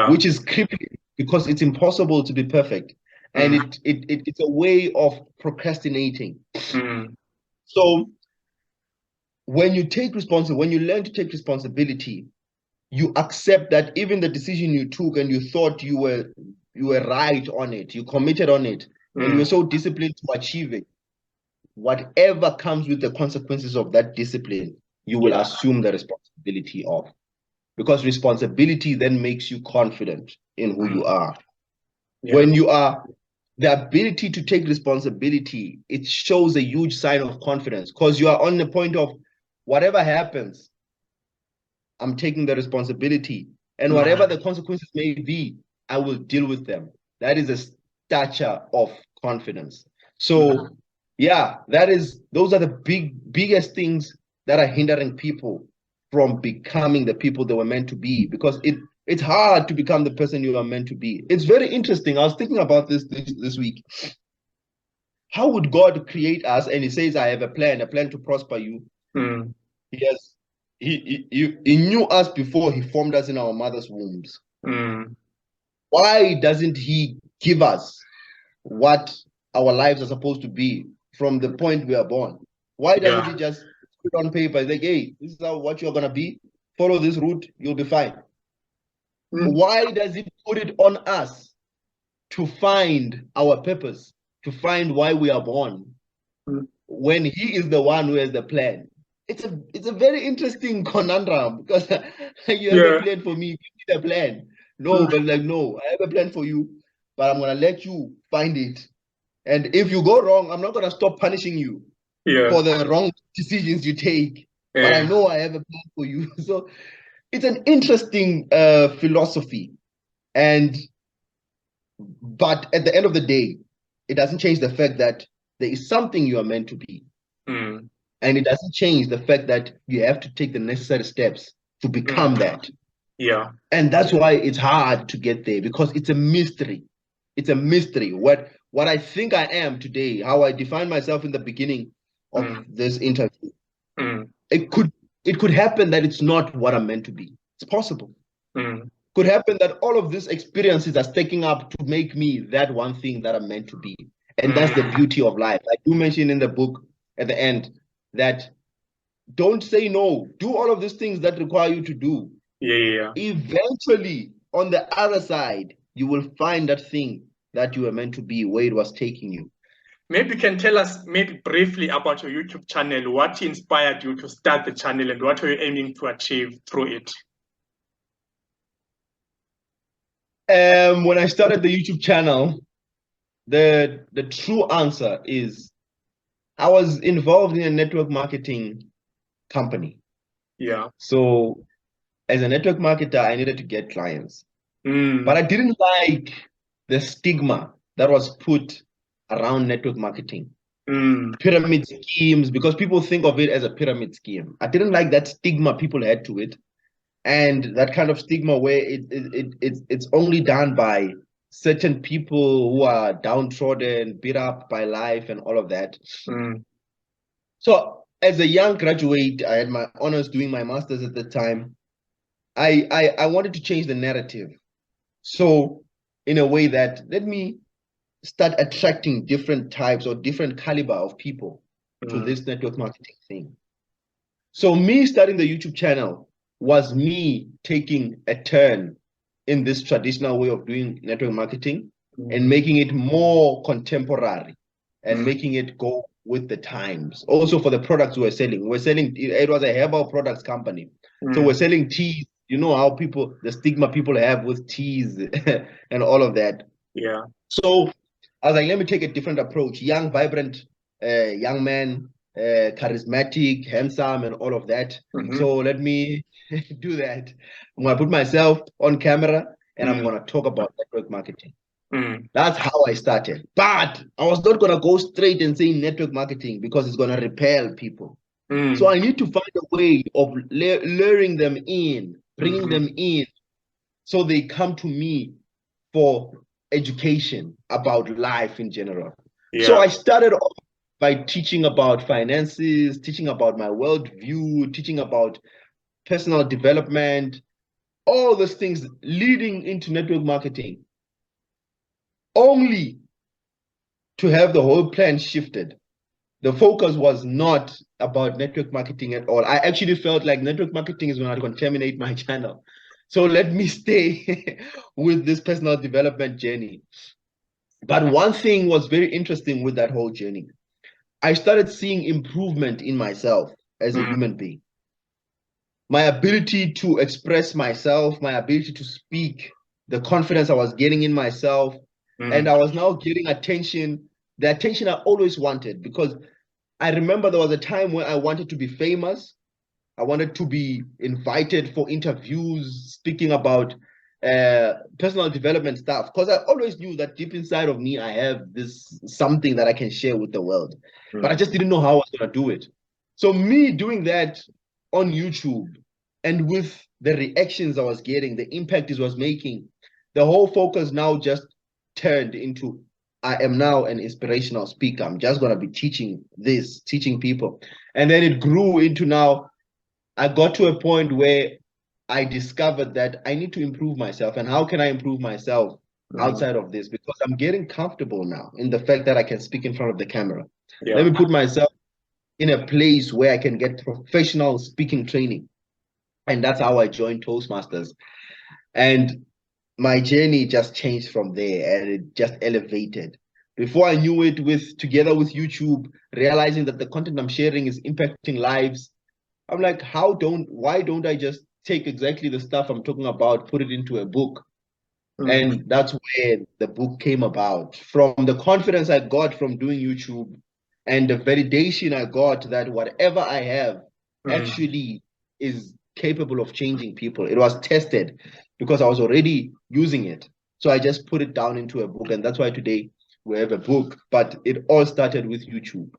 which is crippling because it's impossible to be perfect. And it's a way of procrastinating. So when you learn to take responsibility, you accept that even the decision you took and you thought you were right on it, you committed on it, and you were so disciplined to achieve it, whatever comes with the consequences of that discipline, you will assume the responsibility of. Because responsibility then makes you confident in who you are. When you are the ability to take responsibility, it shows a huge sign of confidence because you are on the point of whatever happens, I'm taking the responsibility, and whatever the consequences may be, I will deal with them. That is a stature of confidence. So those are the biggest things that are hindering people from becoming the people they were meant to be, because it's hard to become the person you are meant to be. It's very interesting. I was thinking about this week. How would God create us and he says, I have a plan to prosper you? Yes. He knew us before he formed us in our mother's wombs. Why doesn't he give us what our lives are supposed to be from the point we are born? Why doesn't he just put on paper, like, hey, this is what you're going to be, follow this route, you'll be fine? Why does he put it on us to find our purpose, to find why we are born, when he is the one who has the plan? It's a very interesting conundrum, because you have a plan for me, you need a plan. No, but like, no, I have a plan for you, but I'm gonna let you find it. And if you go wrong, I'm not gonna stop punishing you for the wrong decisions you take. But I know I have a plan for you. So it's an interesting philosophy. But at the end of the day, it doesn't change the fact that there is something you are meant to be. And it doesn't change the fact that you have to take the necessary steps to become that. And that's why it's hard to get there, because it's a mystery. It's a mystery. What I think I am today, how I define myself in the beginning of this interview, it could happen that it's not what I'm meant to be. It's possible. Could happen that all of these experiences are stacking up to make me that one thing that I'm meant to be. And that's the beauty of life. I do mention in the book at the end that don't say no. Do all of these things that require you to do. Eventually, on the other side, you will find that thing that you were meant to be, where it was taking you. Maybe you can tell us maybe briefly about your YouTube channel. What inspired you to start the channel and what are you aiming to achieve through it? When I started the YouTube channel, the true answer is I was involved in a network marketing company. So as a network marketer, I needed to get clients. But I didn't like the stigma that was put around network marketing. Pyramid schemes, because people think of it as a pyramid scheme. I didn't like that stigma people had to it. And that kind of stigma where it's only done by certain people who are downtrodden, beat up by life and all of that. So as a young graduate, I had my honors doing my master's at the time. I wanted to change the narrative. So in a way that let me start attracting different types or different caliber of people to this network marketing thing. So me starting the YouTube channel was me taking a turn in this traditional way of doing network marketing and making it more contemporary and making it go with the times. Also for the products we're selling. It was a herbal products company. So we're selling teas. You know how the stigma people have with teas and all of that. Yeah. So I was like, let me take a different approach. Young, vibrant, young man, charismatic, handsome, and all of that. So let me do that. I'm gonna put myself on camera and I'm gonna talk about network marketing. That's how I started. But I was not gonna go straight and say network marketing because it's gonna repel people. So I need to find a way of luring them in, bringing them in, so they come to me for education about life in general. Yeah. So I started off by teaching about finances, teaching about my worldview, teaching about personal development, all those things leading into network marketing, only to have the whole plan shifted. The focus was not about network marketing at all. I actually felt like network marketing is going to contaminate my channel. So let me stay with this personal development journey. But one thing was very interesting with that whole journey. I started seeing improvement in myself as a human being. My ability to express myself, my ability to speak, the confidence I was getting in myself, and I was now getting attention, the attention I always wanted, because I remember there was a time when I wanted to be famous. I wanted to be invited for interviews, speaking about personal development stuff, because I always knew that deep inside of me, I have this something that I can share with the world, but I just didn't know how I was going to do it. So me doing that on YouTube and with the reactions I was getting, the impact it was making, the whole focus now just turned into, I am now an inspirational speaker. I'm just going to be teaching people. And then it grew into now, I got to a point where I discovered that I need to improve myself. And how can I improve myself outside of this? Because I'm getting comfortable now in the fact that I can speak in front of the camera. Yeah. Let me put myself in a place where I can get professional speaking training. And that's how I joined Toastmasters. And my journey just changed from there, and it just elevated. Before I knew it, together with YouTube, realizing that the content I'm sharing is impacting lives, I'm like, why don't I just take exactly the stuff I'm talking about, put it into a book? And that's where the book came about. From the confidence I got from doing YouTube and the validation I got that whatever I have actually is capable of changing people. It was tested because I was already using it. So I just put it down into a book. And that's why today we have a book. But it all started with YouTube.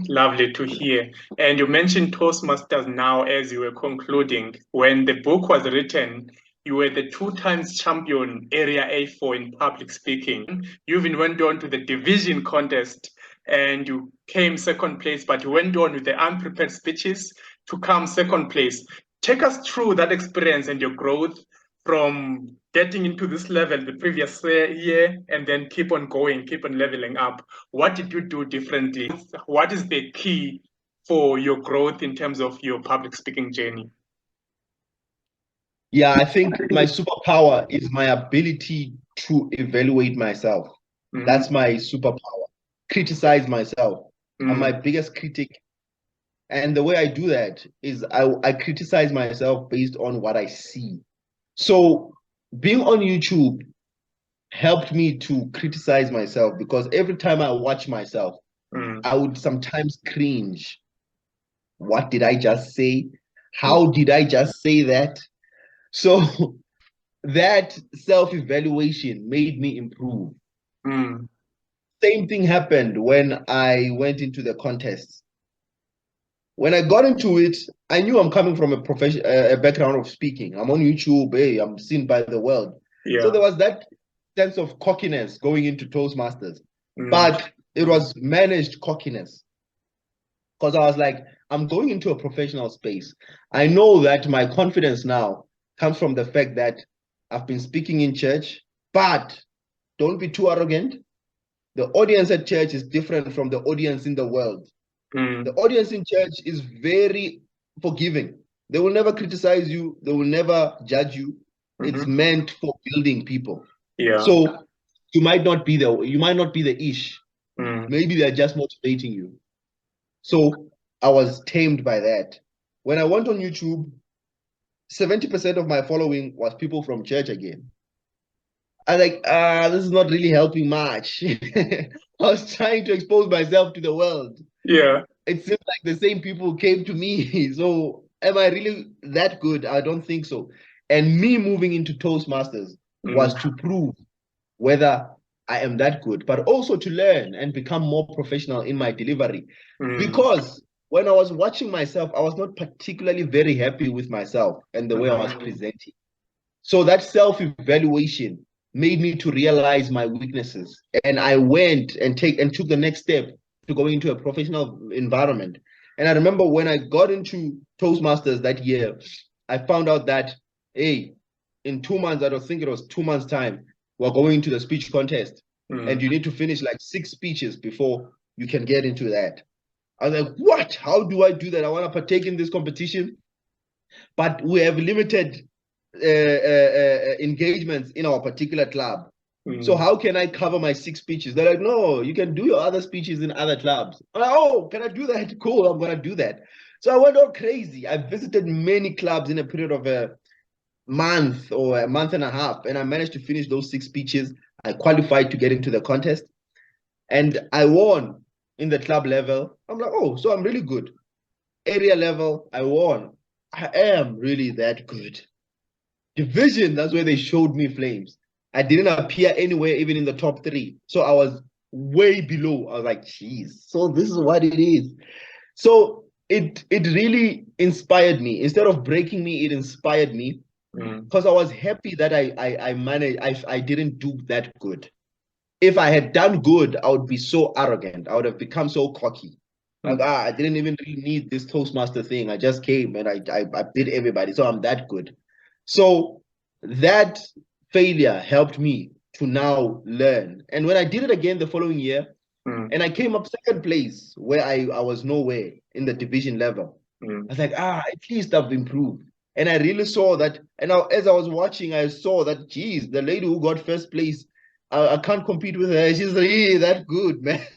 Lovely to hear. And you mentioned Toastmasters now as you were concluding. When the book was written, you were the 2 times champion Area A4 in public speaking. You even went on to the division contest and you came second place, but you went on with the unprepared speeches to come second place. Take us through that experience and your growth from getting into this level the previous year and then keep on going, keep on leveling up. What did you do differently? What is the key for your growth in terms of your public speaking journey? Yeah, I think my superpower is my ability to evaluate myself. That's my superpower. Criticize myself. I'm my biggest critic. And the way I do that is I criticize myself based on what I see. So being on YouTube helped me to criticize myself, because every time I watch myself, I would sometimes cringe. What did I just say? How did I just say that? So that self-evaluation made me improve. Same thing happened when I went into the contest. When I got into it, I knew I'm coming from a background of speaking. I'm on YouTube, hey, I'm seen by the world. Yeah. So there was that sense of cockiness going into Toastmasters, but it was managed cockiness, because I was like, I'm going into a professional space. I know that my confidence now comes from the fact that I've been speaking in church, but don't be too arrogant. The audience at church is different from the audience in the world. The audience in church is very forgiving. They will never criticize you. They will never judge you. It's meant for building people. Yeah. So you might not be the ish, Maybe they're just motivating you. So I was tamed by that. When I went on YouTube, 70% of my following was people from church again. I was like, this is not really helping much. I was trying to expose myself to the world. Yeah. It seems like the same people came to me. So am I really that good? I don't think so. And me moving into Toastmasters was to prove whether I am that good, but also to learn and become more professional in my delivery. Because when I was watching myself, I was not particularly very happy with myself and the way I was presenting. So that self-evaluation made me to realize my weaknesses. And I went and took the next step to go into a professional environment. And I remember when I got into Toastmasters that year, I found out that, hey, in 2 months, I don't think it was 2 months' time, we're going into the speech contest. And you need to finish like 6 speeches before you can get into that. I was like, what? How do I do that? I want to partake in this competition, but we have limited engagements in our particular club. So how can I cover my 6 speeches? They're like, no, you can do your other speeches in other clubs. I'm like, oh, can I do that? Cool, I'm gonna do that. So I went all crazy. I visited many clubs in a period of a month or a month and a half, and I managed to finish those 6 speeches. I qualified to get into the contest, and I won in the club level. I'm like, oh, so I'm really good. Area level, I won. I am really that good. Division, that's where they showed me flames. I didn't appear anywhere, even in the top 3. So I was way below. I was like, geez, so this is what it is. So it really inspired me. Instead of breaking me, it inspired me because I was happy that I managed. I didn't do that good. If I had done good, I would be so arrogant. I would have become so cocky. Like, I didn't even really need this Toastmaster thing. I just came and I beat everybody. So I'm that good. So that failure helped me to now learn. And when I did it again the following year, and I came up second place where I was nowhere in the division level. I was like, at least I've improved. And I really saw that. And as I was watching, I saw that, geez, the lady who got first place, I can't compete with her. She's really that good, man.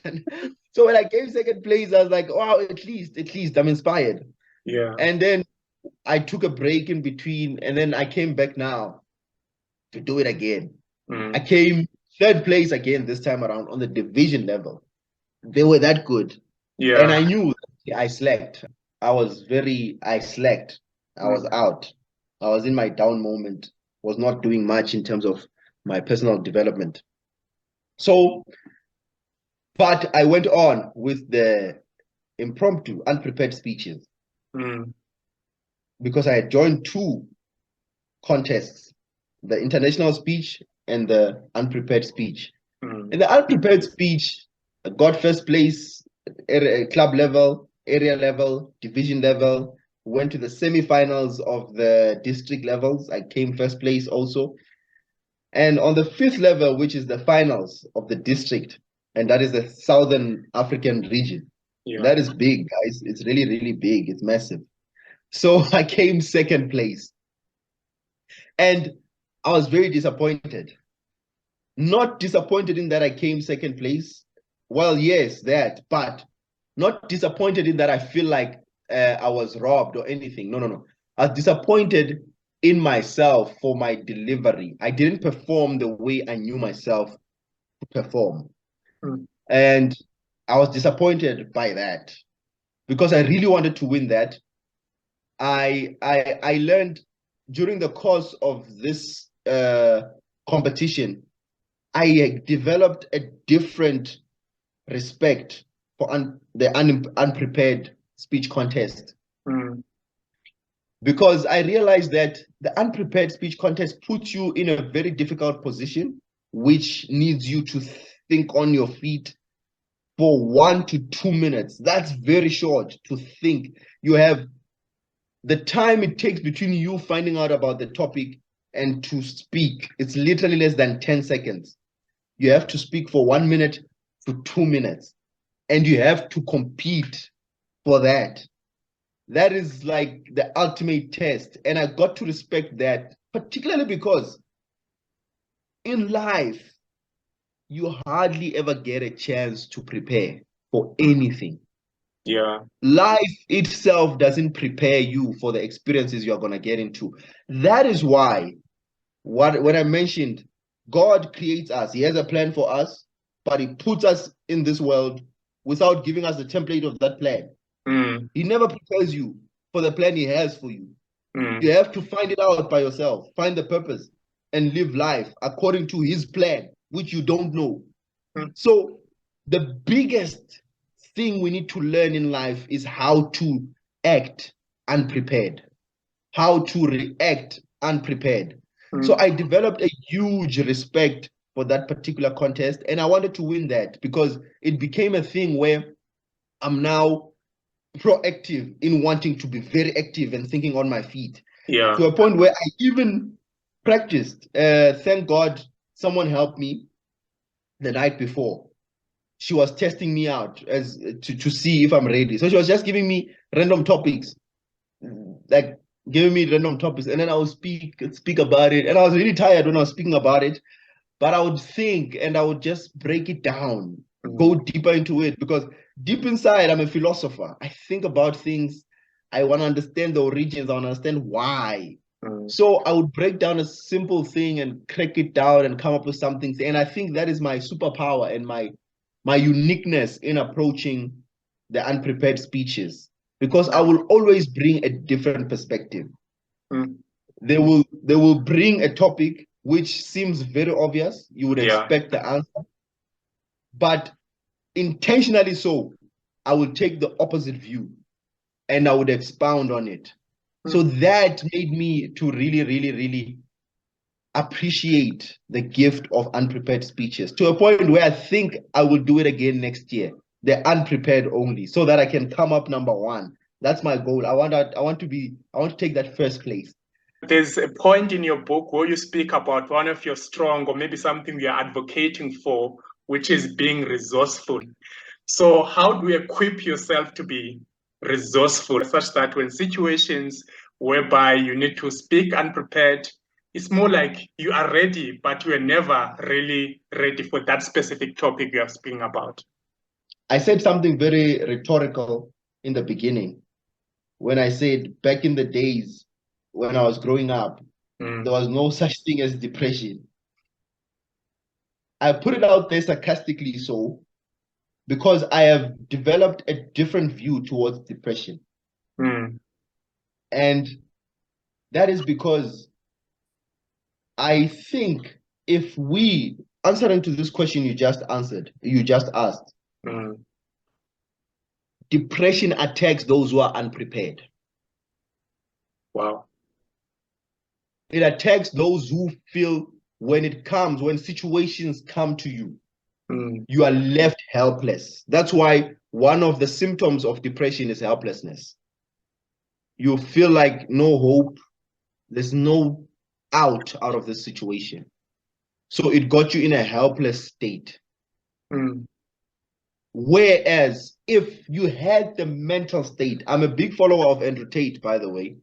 So when I came second place, I was like, wow, at least I'm inspired. Yeah. And then I took a break in between, and then I came back now to do it again. I came third place again this time around on the division level. They were that good. Yeah. And I knew I slacked. I slacked. I was out. I was in my down moment, was not doing much in terms of my personal development. So, but I went on with the impromptu, unprepared speeches because I had joined 2 contests, the international speech and the unprepared speech. In the unprepared speech, I got first place, club level, area level, division level, went to the semi-finals of the district levels. I came first place also. And on the 5th level, which is the finals of the district, and that is the Southern African region. Yeah. That is big, guys. It's really, really big. It's massive. So I came second place. And I was very disappointed. Not disappointed in that I came second place. Well, yes, that, but not disappointed in that I feel like I was robbed or anything. No. I was disappointed in myself for my delivery. I didn't perform the way I knew myself to perform. And I was disappointed by that because I really wanted to win that. I learned during the course of this competition, I developed a different respect for the unprepared speech contest. Because I realized that the unprepared speech contest puts you in a very difficult position, which needs you to think on your feet for 1 to 2 minutes. That's very short to think. You have the time it takes between you finding out about the topic and to speak. It's literally less than 10 seconds. You have to speak for 1 minute to 2 minutes, and you have to compete for that. That is like the ultimate test. And I got to respect that, particularly because in life, you hardly ever get a chance to prepare for anything. Yeah. Life itself doesn't prepare you for the experiences you're going to get into. That is why when I mentioned God creates us, he has a plan for us, but he puts us in this world without giving us the template of that plan. He never prepares you for the plan he has for you. You have to find it out by yourself, find the purpose, and live life according to his plan, which you don't know. So the biggest thing we need to learn in life is how to act unprepared, how to react unprepared. So I developed a huge respect for that particular contest, and I wanted to win that because it became a thing where I'm now proactive in wanting to be very active and thinking on my feet. Yeah. To a point where I even practiced. Thank God someone helped me the night before. She was testing me out as to see if I'm ready. So she was just giving me random topics, like giving me random topics, and then I would speak about it. And I was really tired when I was speaking about it, but I would think and I would just break it down, go deeper into it, because deep inside I'm a philosopher. I think about things. I want to understand the origins. I want to understand why. So I would break down a simple thing and crack it down and come up with something. And I think that is my superpower and my uniqueness in approaching the unprepared speeches, because I will always bring a different perspective. They will bring a topic which seems very obvious. You would expect the answer, but intentionally so, I would take the opposite view and I would expound on it. So that made me to really, really, really appreciate the gift of unprepared speeches, to a point where I think I will do it again next year, the unprepared only, so that I can come up number one. That's my goal. I want to take that first place. There's a point in your book where you speak about one of your strong, or maybe something you're advocating for, which is being resourceful. So how do you equip yourself to be resourceful such that when situations whereby you need to speak unprepared, it's more like you are ready, but you are never really ready for that specific topic you are speaking about? I said something very rhetorical in the beginning when I said back in the days when I was growing up, there was no such thing as depression. I put it out there sarcastically so because I have developed a different view towards depression. And that is because I think if we, answering to this question you just asked, depression attacks those who are unprepared. Wow. It attacks those who feel when situations come to you, you are left helpless. That's why one of the symptoms of depression is helplessness. You feel like no hope, there's no out of this situation. So it got you in a helpless state. Whereas if you had the mental state, I'm a big follower of Andrew Tate, by the way.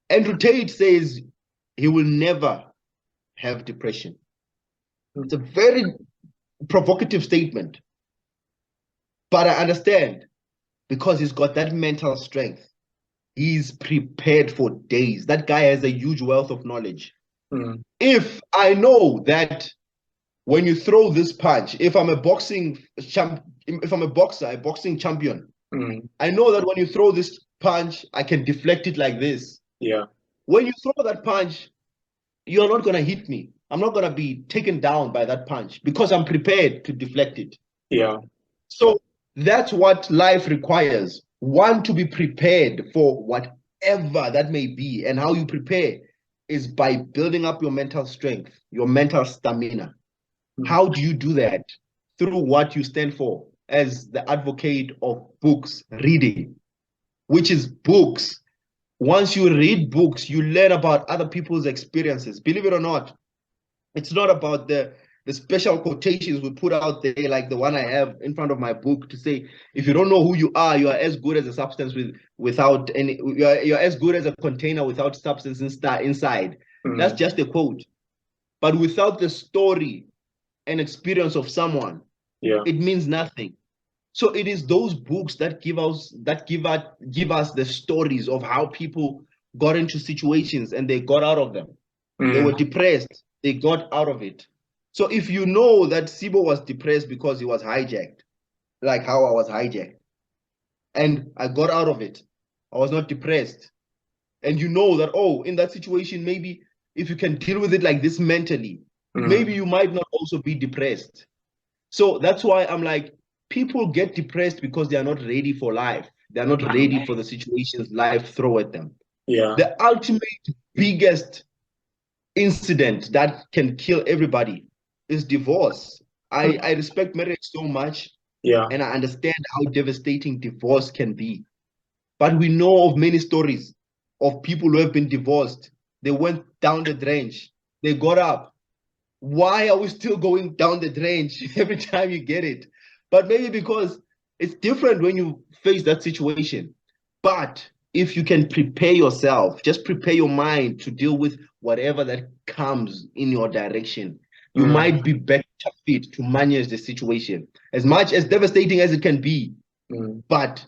Andrew Tate says he will never have depression. It's a very provocative statement, but I understand because he's got that mental strength. He's prepared for days. That guy has a huge wealth of knowledge. If I know that when you throw this punch, if I'm a boxer, a boxing champion, I know that when you throw this punch, I can deflect it like this. Yeah. When you throw that punch, you're not going to hit me. I'm not going to be taken down by that punch because I'm prepared to deflect it. Yeah. So that's what life requires. One, to be prepared for whatever that may be. And how you prepare is by building up your mental strength, your mental stamina. How do you do that? Through what you stand for as the advocate of books, reading, which is books. Once you read books, you learn about other people's experiences. Believe it or not, it's not about the special quotations we put out there, like the one I have in front of my book, to say, if you don't know who you are as good as a substance without any, you're as good as a container without substance inside. That's just a quote. But without the story and experience of someone, it means nothing. So it is those books that give us the stories of how people got into situations and they got out of them. They were depressed, they got out of it. So if you know that Sibo was depressed because he was hijacked, like how I was hijacked, and I got out of it, I was not depressed. And you know that, oh, in that situation, maybe if you can deal with it like this mentally, maybe you might not also be depressed. So that's why I'm like, people get depressed because they are not ready for life. They're not ready for the situations life throw at them. The ultimate biggest incident that can kill everybody is divorce. I respect marriage so much, and I understand how devastating divorce can be. But we know of many stories of people who have been divorced. They went down the drain. They got up. Why are we still going down the drain every time you get it? But maybe because it's different when you face that situation. But if you can prepare yourself, just prepare your mind to deal with whatever that comes in your direction, you might be better fit to manage the situation. As much as devastating as it can be, but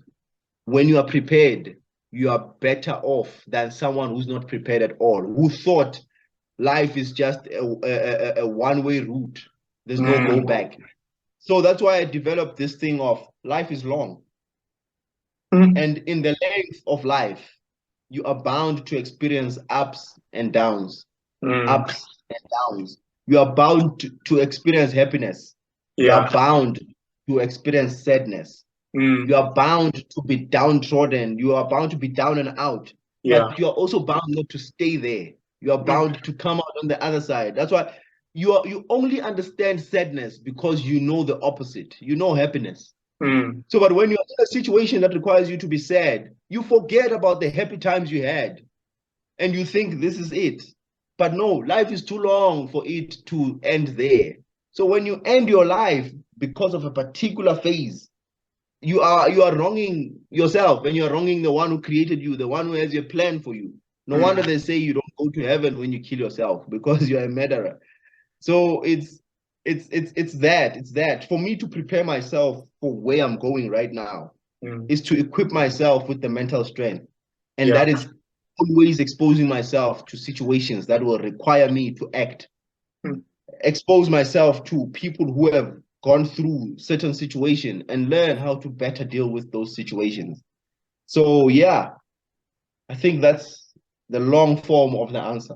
when you are prepared, you are better off than someone who's not prepared at all, who thought life is just a one-way route. There's no go back. So that's why I developed this thing of life is long. And in the length of life, you are bound to experience ups and downs, ups and downs. You are bound to experience happiness. You are bound to experience sadness. You are bound to be downtrodden. You are bound to be down and out. But you are also bound not to stay there. You are bound to come out on the other side. That's why you only understand sadness because you know the opposite. You know happiness. So, but when you're in a situation that requires you to be sad, you forget about the happy times you had and you think this is it. But no, life is too long for it to end there. So when you end your life because of a particular phase, you are wronging yourself, and you're wronging the one who created you, the one who has a plan for you. No wonder they say you don't go to heaven when you kill yourself, because you're a murderer. So it's that for me to prepare myself for where I'm going right now is to equip myself with the mental strength, and that is always exposing myself to situations that will require me to act, expose myself to people who have gone through certain situation and learn how to better deal with those situations. So yeah, I think that's the long form of the answer.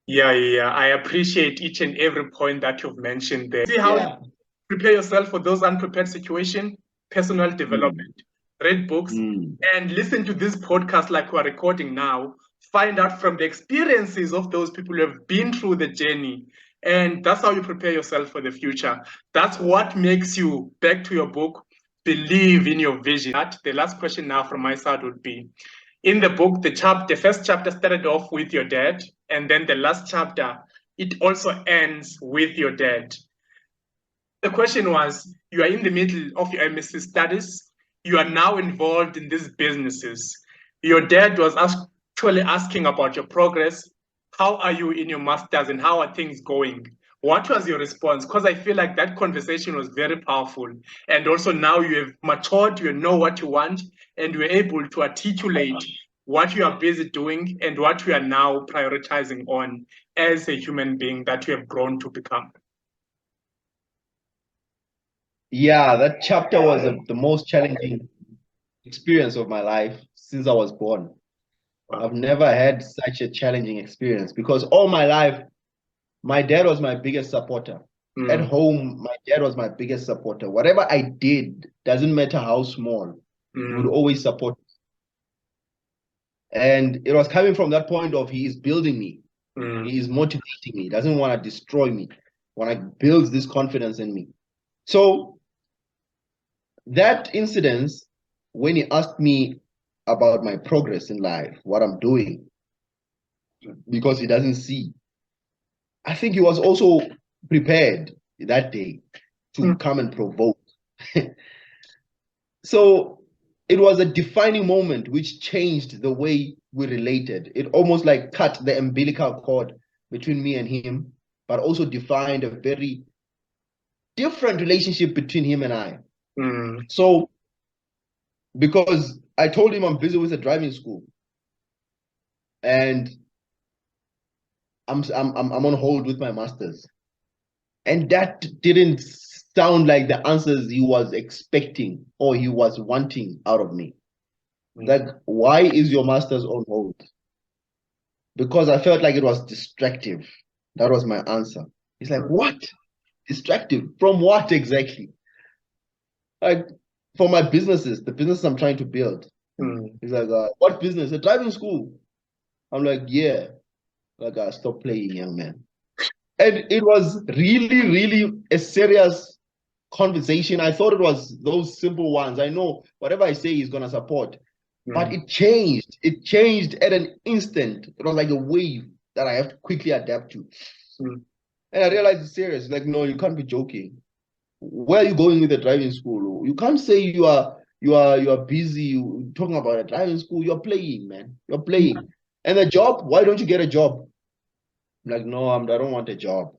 Yeah. I appreciate each and every point that you've mentioned there. See how you prepare yourself for those unprepared situations, personal development, read books, and listen to this podcast like we're recording now. Find out from the experiences of those people who have been through the journey. And that's how you prepare yourself for the future. That's what makes you, back to your book, believe in your vision. The last question now from my side would be, in the book, the first chapter started off with your dad, and then the last chapter, it also ends with your dad. The question was, you are in the middle of your MSc studies, you are now involved in these businesses. Your dad was actually asking about your progress. How are you in your masters and how are things going? What was your response? Because I feel like that conversation was very powerful. And also now you have matured, you know what you want, and you're able to articulate what you are busy doing and what you are now prioritizing on as a human being that you have grown to become. Yeah, that chapter was the most challenging experience of my life since I was born. Wow. I've never had such a challenging experience because all my life, my dad was my biggest supporter. At home, my dad was my biggest supporter. Whatever I did, doesn't matter how small, he would always support me. And it was coming from that point of he is building me. He is motivating me. He doesn't want to destroy me. Want to build this confidence in me. So that incident, when he asked me about my progress in life, what I'm doing, because he doesn't see, I think he was also prepared that day to come and provoke. So it was a defining moment which changed the way we related. It almost like cut the umbilical cord between me and him. but also defined a very different relationship between him and I. So, because I told him I'm busy with a driving school, and I'm on hold with my masters, and that didn't sound like the answers he was expecting or he was wanting out of me. Like, why is your masters on hold? Because I felt like it was distractive. That was my answer. He's like, what? Distractive? From what exactly? Like, for my businesses, the business I'm trying to build. He's like, what business? A driving school. I'm like, yeah. Like, stop playing, young man. And it was really, really a serious conversation. I thought it was those simple ones. I know whatever I say he's gonna support. But it changed. It changed at an instant. It was like a wave that I have to quickly adapt to. And I realized it's serious. Like, no, you can't be joking. Where are you going with the driving school? You can't say you are busy talking about a driving school. You're playing, man. You're playing. And the job, why don't you get a job? I'm like, no, I don't want a job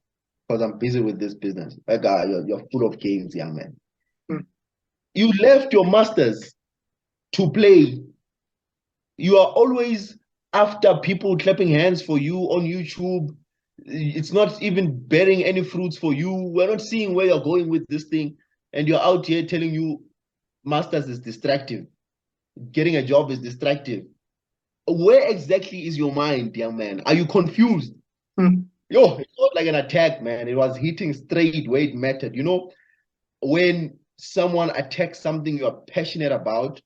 because I'm busy with this business. Like, you're full of games, young man. You left your masters to play. You are always after people clapping hands for you on YouTube. It's not even bearing any fruits for you. We're not seeing where you're going with this thing. And you're out here telling you masters is distractive. Getting a job is distractive. Where exactly is your mind, young man? Are you confused? Yo, it's not like an attack, man. It was hitting straight where it mattered. You know, when someone attacks something you're passionate about,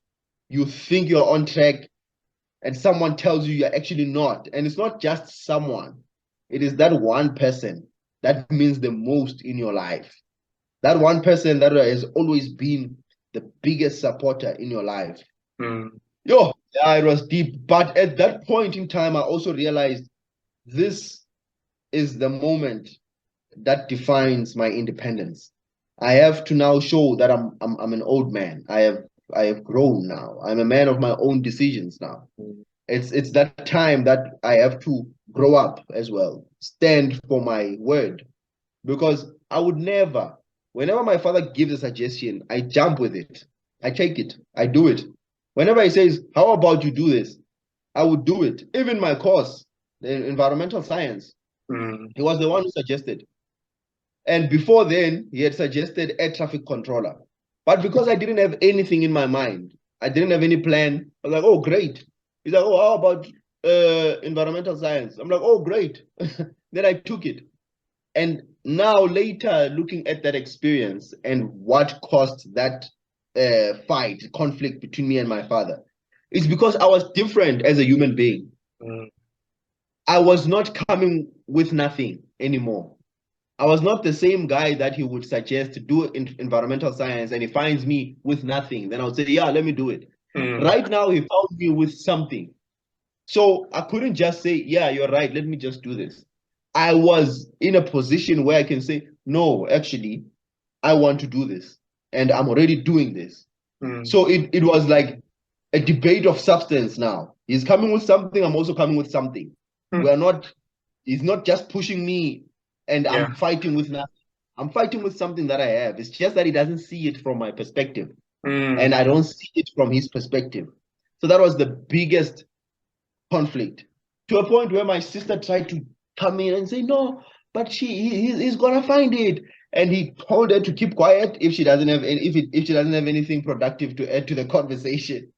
you think you're on track, and someone tells you you're actually not. And it's not just someone, it is that one person that means the most in your life. That one person that has always been the biggest supporter in your life. Yo, yeah, it was deep. But at that point in time, I also realized this is the moment that defines my independence. I have to now show that I'm an old man. I have grown now. I'm a man of my own decisions now. It's that time that I have to grow up as well, stand for my word, because I would never, whenever my father gives a suggestion, I jump with it, I take it, I do it. Whenever he says, how about you do this, I would do it. Even my course, the environmental science, he was the one who suggested. And before then, he had suggested air traffic controller. But because I didn't have anything in my mind, I didn't have any plan, I was like, oh, great. He's like, oh, how about environmental science? I'm like, oh, great. Then I took it. And now later, looking at that experience and what caused that fight, conflict between me and my father, it's because I was different as a human being. I was not coming with nothing anymore. I was not the same guy that he would suggest to do environmental science, and he finds me with nothing. Then I would say, yeah, let me do it. Right now, he found me with something. So I couldn't just say, yeah, you're right, let me just do this. I was in a position where I can say, no, actually, I want to do this, and I'm already doing this. So it was like a debate of substance now. He's coming with something, I'm also coming with something. He's not just pushing me and I'm fighting with nothing. I'm fighting with something that I have. It's just that he doesn't see it from my perspective. And I don't see it from his perspective. So that was the biggest conflict, to a point where my sister tried to come in and say, no, but he's gonna find it. And he told her to keep quiet if she doesn't have if she doesn't have anything productive to add to the conversation.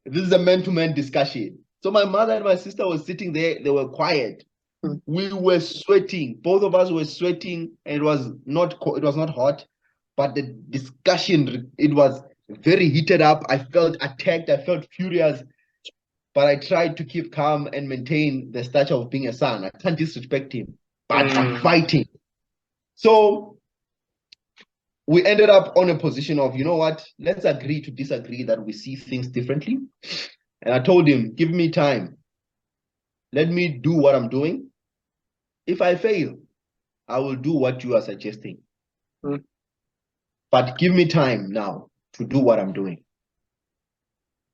This is a man-to-man discussion. So my mother and my sister were sitting there, they were quiet. We were sweating. Both of us were sweating, and it was not hot, but the discussion, it was very heated up. I felt attacked. I felt furious, but I tried to keep calm and maintain the stature of being a son. I can't disrespect him, but I'm fighting. So we ended up on a position of, you know what? Let's agree to disagree that we see things differently. And I told him, give me time. Let me do what I'm doing. If I fail, I will do what you are suggesting. But give me time now to do what I'm doing.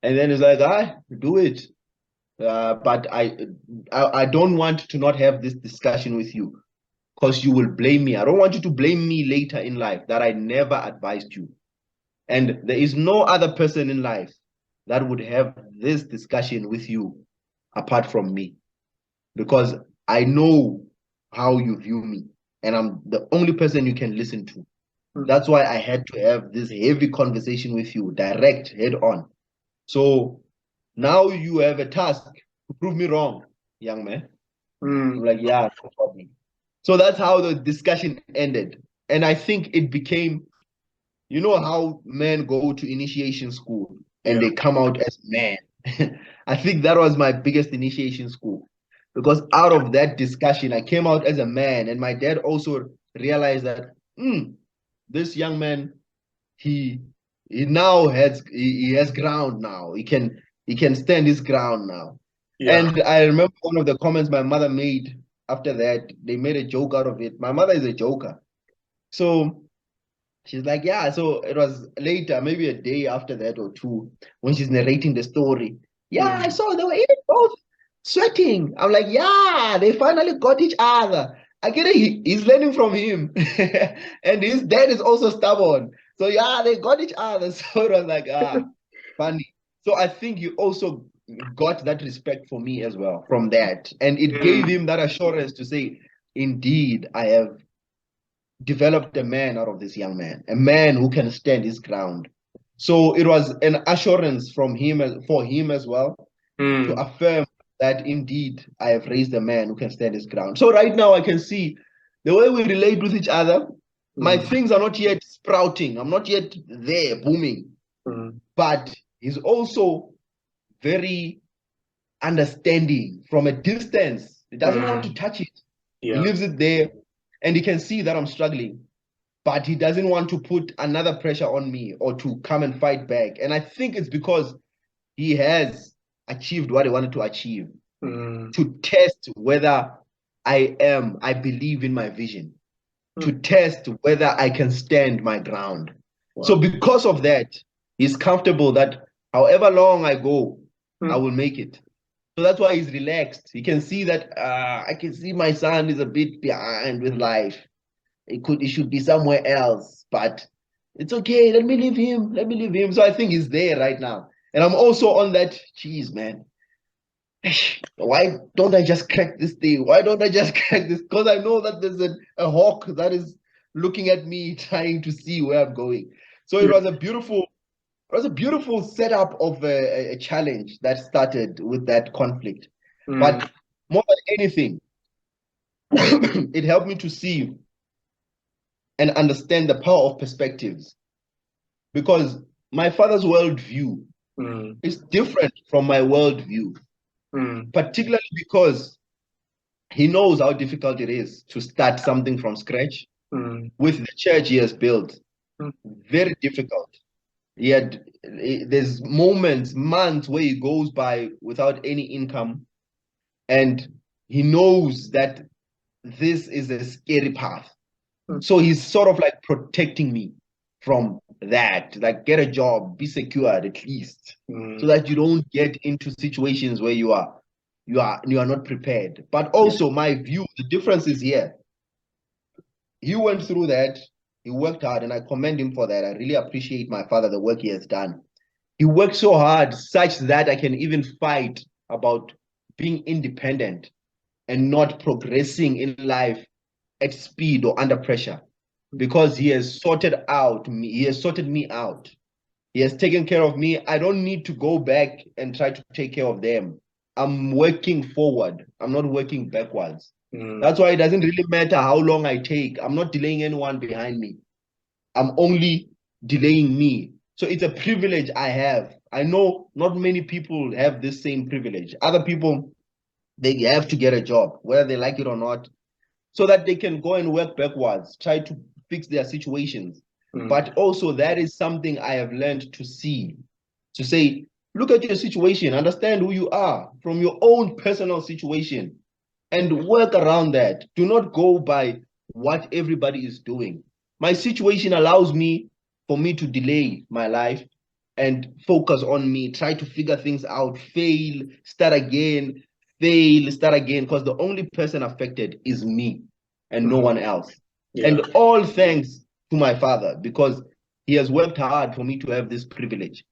And then it's like, do it. But I don't want to not have this discussion with you. because you will blame me. I don't want you to blame me later in life that I never advised you. And there is no other person in life that would have this discussion with you apart from me, because I know how you view me and I'm the only person you can listen to. That's why I had to have this heavy conversation with you, direct, head on. So now you have a task to prove me wrong, young man. I'm like, yeah, no problem. So that's how the discussion ended. And I think it became, you know how men go to initiation school and they come out as men. I think that was my biggest initiation school, because out of that discussion, I came out as a man, and my dad also realized that this young man, he now he has ground now. He can stand his ground now. And I remember one of the comments my mother made after that. They made a joke out of it. My mother is a joker. So she's like, yeah, so it was later, maybe a day after that or two, when she's narrating the story. Yeah, I saw they were even both sweating. I'm like, yeah, they finally got each other. I get it, he's learning from him. And his dad is also stubborn. So yeah, they got each other. So it was like, funny. So I think he also got that respect for me as well from that. And it gave him that assurance to say, indeed, I have developed a man out of this young man, a man who can stand his ground. So it was an assurance from him for him as well to affirm that indeed I have raised a man who can stand his ground. So right now I can see the way we relate with each other. My things are not yet sprouting. I'm not yet there booming. But he's also very understanding from a distance. He doesn't want to touch it. He leaves it there, and he can see that I'm struggling, but he doesn't want to put another pressure on me or to come and fight back. And I think it's because he has achieved what he wanted to achieve, to test whether I believe in my vision, to test whether I can stand my ground. So because of that, he's comfortable that however long I go, I will make it. So that's why he's relaxed. He can see that I can see my son is a bit behind with life. He should be somewhere else, but it's okay. Let me leave him. Let me leave him. So I think he's there right now. And I'm also on that, geez, man. Why don't I just crack this thing? Why don't I just crack this? Because I know that there's a hawk that is looking at me, trying to see where I'm going. So it was a beautiful setup of a challenge that started with that conflict. But more than anything, it helped me to see and understand the power of perspectives, because my father's worldview is different from my worldview, particularly because he knows how difficult it is to start something from scratch with the church he has built. Very difficult. There's moments, months where he goes by without any income, and he knows that this is a scary path. So he's sort of like protecting me from that, like get a job, be secured at least, so that you don't get into situations where you are not prepared. But also my view, the difference is here. He went through that, he worked hard, and I commend him for that. I really appreciate my father, the work he has done. He worked so hard such that I can even fight about being independent and not progressing in life at speed or under pressure, because he has sorted me. He has sorted me out. He has taken care of me. I don't need to go back and try to take care of them. I'm working forward. I'm not working backwards. That's why it doesn't really matter how long I take. I'm not delaying anyone behind me. I'm only delaying me. So it's a privilege I have. I know not many people have this same privilege. Other people, they have to get a job, whether they like it or not, so that they can go and work backwards, try to fix their situations. But also that is something I have learned to see, to say, look at your situation, understand who you are from your own personal situation, and work around that. Do not go by what everybody is doing. My situation allows me for me to delay my life and focus on me, try to figure things out, fail, start again, because the only person affected is me. and no one else. And all thanks to my father, because he has worked hard for me to have this privilege.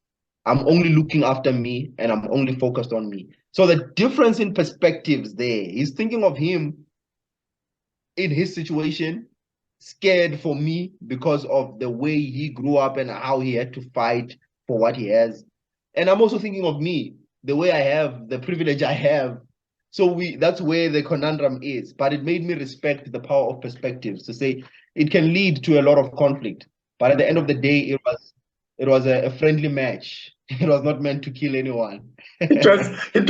I'm only looking after me and I'm only focused on me. So the difference in perspectives there, he's thinking of him in his situation, scared for me because of the way he grew up and how he had to fight for what he has. And I'm also thinking of me, the way I have, the privilege I have. So that's where the conundrum is. But it made me respect the power of perspectives, to say it can lead to a lot of conflict. But at the end of the day, it was a friendly match. It was not meant to kill anyone. It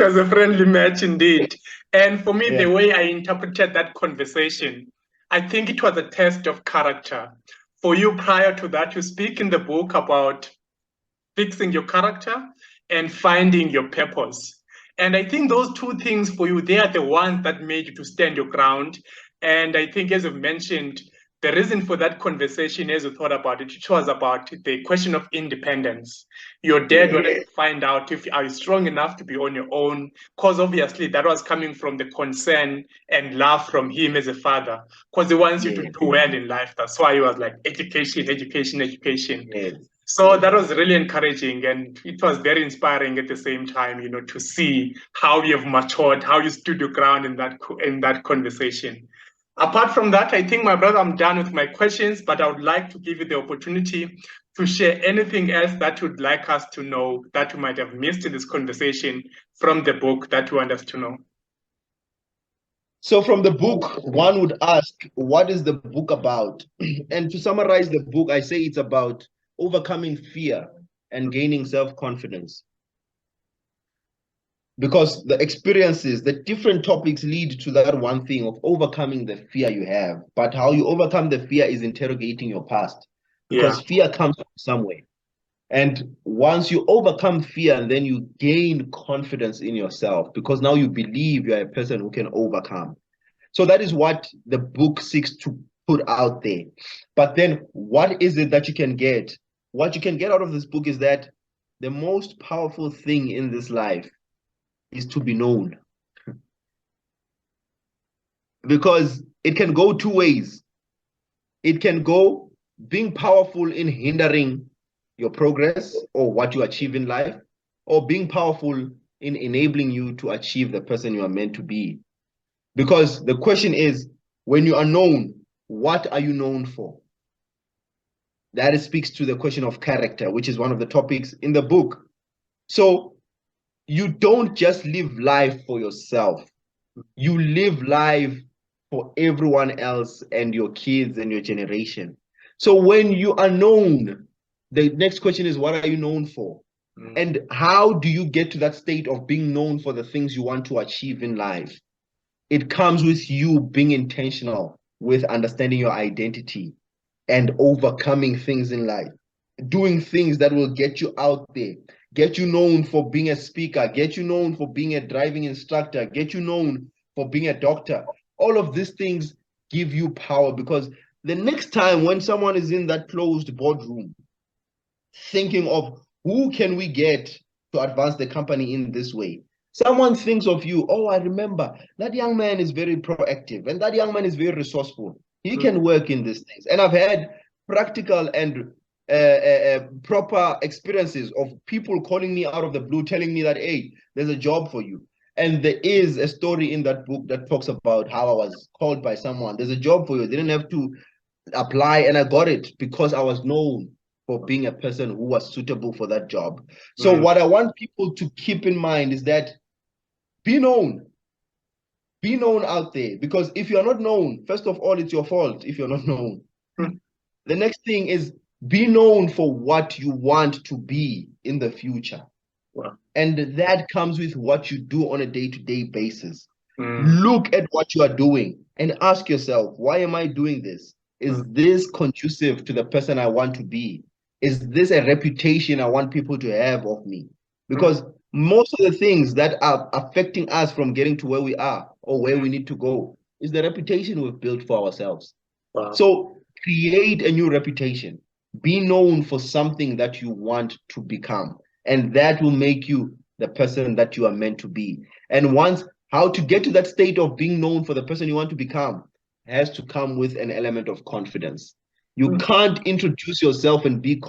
was a friendly match indeed. And for me, the way I interpreted that conversation, I think it was a test of character. For you, prior to that, you speak in the book about fixing your character and finding your purpose. And I think those two things for you, they are the ones that made you to stand your ground. And I think, as you've mentioned, the reason for that conversation, as you thought about it, it was about the question of independence. Your dad wanted to find out if you are strong enough to be on your own, because obviously that was coming from the concern and love from him as a father, because he wants you to do well in life. That's why he was like, education, education, education. So that was really encouraging, and it was very inspiring at the same time, to see how you have matured, how you stood your ground in that conversation. Apart from that, I think, my brother, I'm done with my questions, but I would like to give you the opportunity to share anything else that you'd like us to know that you might have missed in this conversation from the book that you want us to know. So from the book, one would ask, what is the book about? And to summarize the book, I say it's about overcoming fear and gaining self-confidence. Because the experiences, the different topics lead to that one thing of overcoming the fear you have. But how you overcome the fear is interrogating your past. Because fear comes from somewhere. And once you overcome fear, then you gain confidence in yourself, because now you believe you're a person who can overcome. So that is what the book seeks to put out there. But then what is it that you can get? What you can get out of this book is that the most powerful thing in this life is to be known. Because it can go two ways. It can go being powerful in hindering your progress or what you achieve in life, or being powerful in enabling you to achieve the person you are meant to be. Because the question is, when you are known, what are you known for? That speaks to the question of character, which is one of the topics in the book. So you don't just live life for yourself. You live life for everyone else and your kids and your generation. So when you are known, the next question is, what are you known for? And how do you get to that state of being known for the things you want to achieve in life? It comes with you being intentional with understanding your identity and overcoming things in life, doing things that will get you out there, get you known for being a speaker, get you known for being a driving instructor, get you known for being a doctor. All of these things give you power, because the next time when someone is in that closed boardroom thinking of who can we get to advance the company in this way, someone thinks of you, oh, I remember that young man is very proactive and that young man is very resourceful. He can work in these things. And I've had practical and proper experiences of people calling me out of the blue, telling me that, hey, there's a job for you. And there is a story in that book that talks about how I was called by someone. There's a job for you. I didn't have to apply, and I got it because I was known for being a person who was suitable for that job. So what I want people to keep in mind is that be known. Be known out there, because if you're not known, first of all, it's your fault if you're not known. The next thing is, be known for what you want to be in the future. Wow. And that comes with what you do on a day-to-day basis. Look at what you are doing and ask yourself, why am I doing this? Is this conducive to the person I want to be? Is this a reputation I want people to have of me? Because most of the things that are affecting us from getting to where we are or where we need to go is the reputation we've built for ourselves. Wow. So create a new reputation. Be known for something that you want to become, and that will make you the person that you are meant to be. And once, how to get to that state of being known for the person you want to become has to come with an element of confidence. You can't introduce yourself and be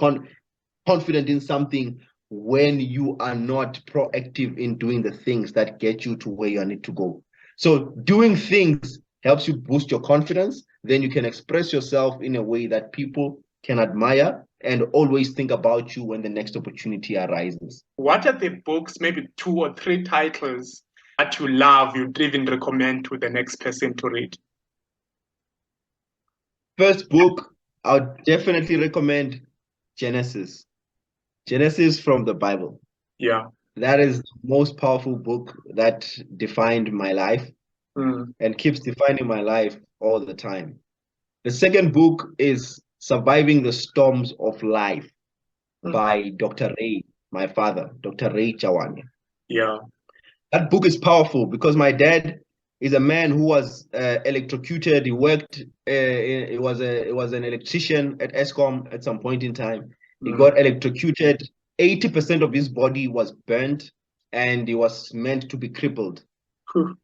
confident in something when you are not proactive in doing the things that get you to where you need to go. So doing things helps you boost your confidence. Then you can express yourself in a way that people can admire and always think about you when the next opportunity arises. What are the books, maybe 2 or 3 titles that you love, you'd even recommend to the next person to read? First book, I would definitely recommend Genesis. Genesis from the Bible. Yeah. That is the most powerful book that defined my life and keeps defining my life all the time. The second book is Surviving the Storms of Life by Dr. Ray, my father, Dr. Ray Chawane. Yeah. That book is powerful because my dad is a man who was electrocuted. He worked, it was an electrician at ESCOM at some point in time. He got electrocuted. 80% of his body was burnt and he was meant to be crippled.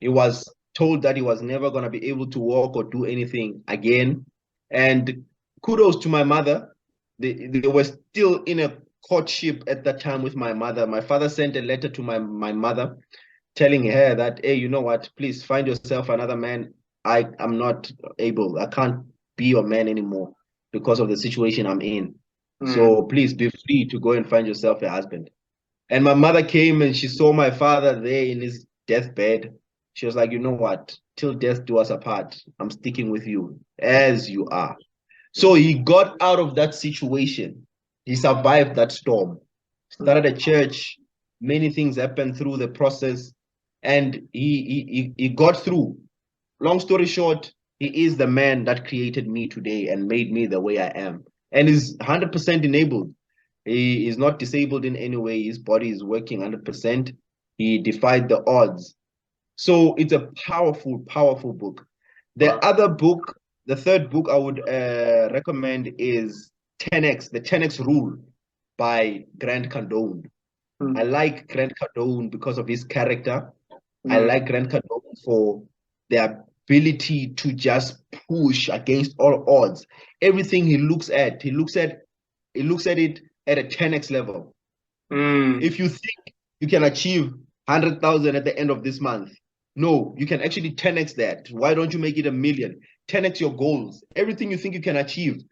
He was told that he was never going to be able to walk or do anything again. And kudos to my mother. They were still in a courtship at that time with my mother. My father sent a letter to my mother telling her that, hey, you know what, please find yourself another man. I'm not able. I can't be your man anymore because of the situation I'm in. So please be free to go and find yourself a husband. And my mother came and she saw my father there in his deathbed. She was like, you know what? Till death do us apart. I'm sticking with you as you are. So he got out of that situation. He survived that storm. Started a church. Many things happened through the process. And he got through. Long story short, he is the man that created me today and made me the way I am. And is 100% enabled. He is not disabled in any way. His body is working 100%. He defied the odds. So it's a powerful, powerful book. The other book, the third book I would recommend is 10X, the 10X Rule by Grant Cardone. I like Grant Cardone because of his character. I like Grant Cardone for the ability to just push against all odds. Everything he looks at it at a 10x level. If you think you can achieve 100,000 at the end of this month, no, you can actually 10x that. Why don't you make it 1,000,000? 10x your goals. Everything you think you can achieve,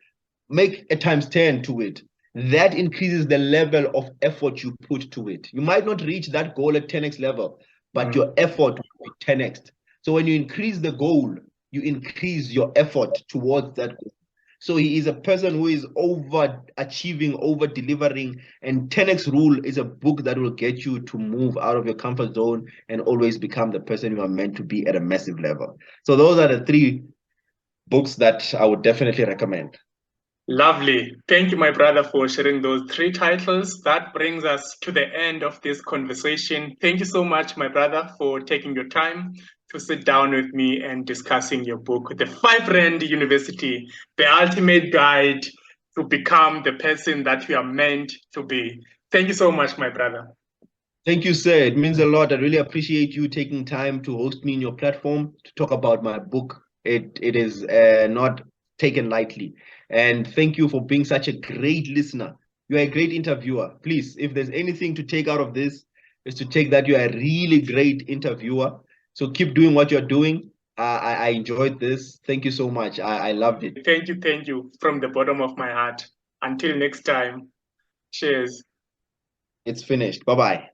make a times 10 to it. That increases the level of effort you put to it. You might not reach that goal at 10x level, but your effort will be 10x. So when you increase the goal, you increase your effort towards that goal. So he is a person who is overachieving, over delivering. And 10X Rule is a book that will get you to move out of your comfort zone and always become the person you are meant to be at a massive level. So those are the 3 books that I would definitely recommend. Lovely. Thank you, my brother, for sharing those 3 titles. That brings us to the end of this conversation. Thank you so much, my brother, for taking your time to sit down with me and discussing your book, The 5 Rand University, The Ultimate Guide to Become the Person That You Are Meant to Be. Thank you so much, my brother. Thank you, sir. It means a lot. I really appreciate you taking time to host me in your platform to talk about my book. It is not taken lightly. And thank you for being such a great listener. You are a great interviewer. Please, if there's anything to take out of this, is to take that you're a really great interviewer. So keep doing what you're doing. I enjoyed this. Thank you so much. I loved it. Thank you from the bottom of my heart. Until next time, cheers. It's finished. Bye-bye.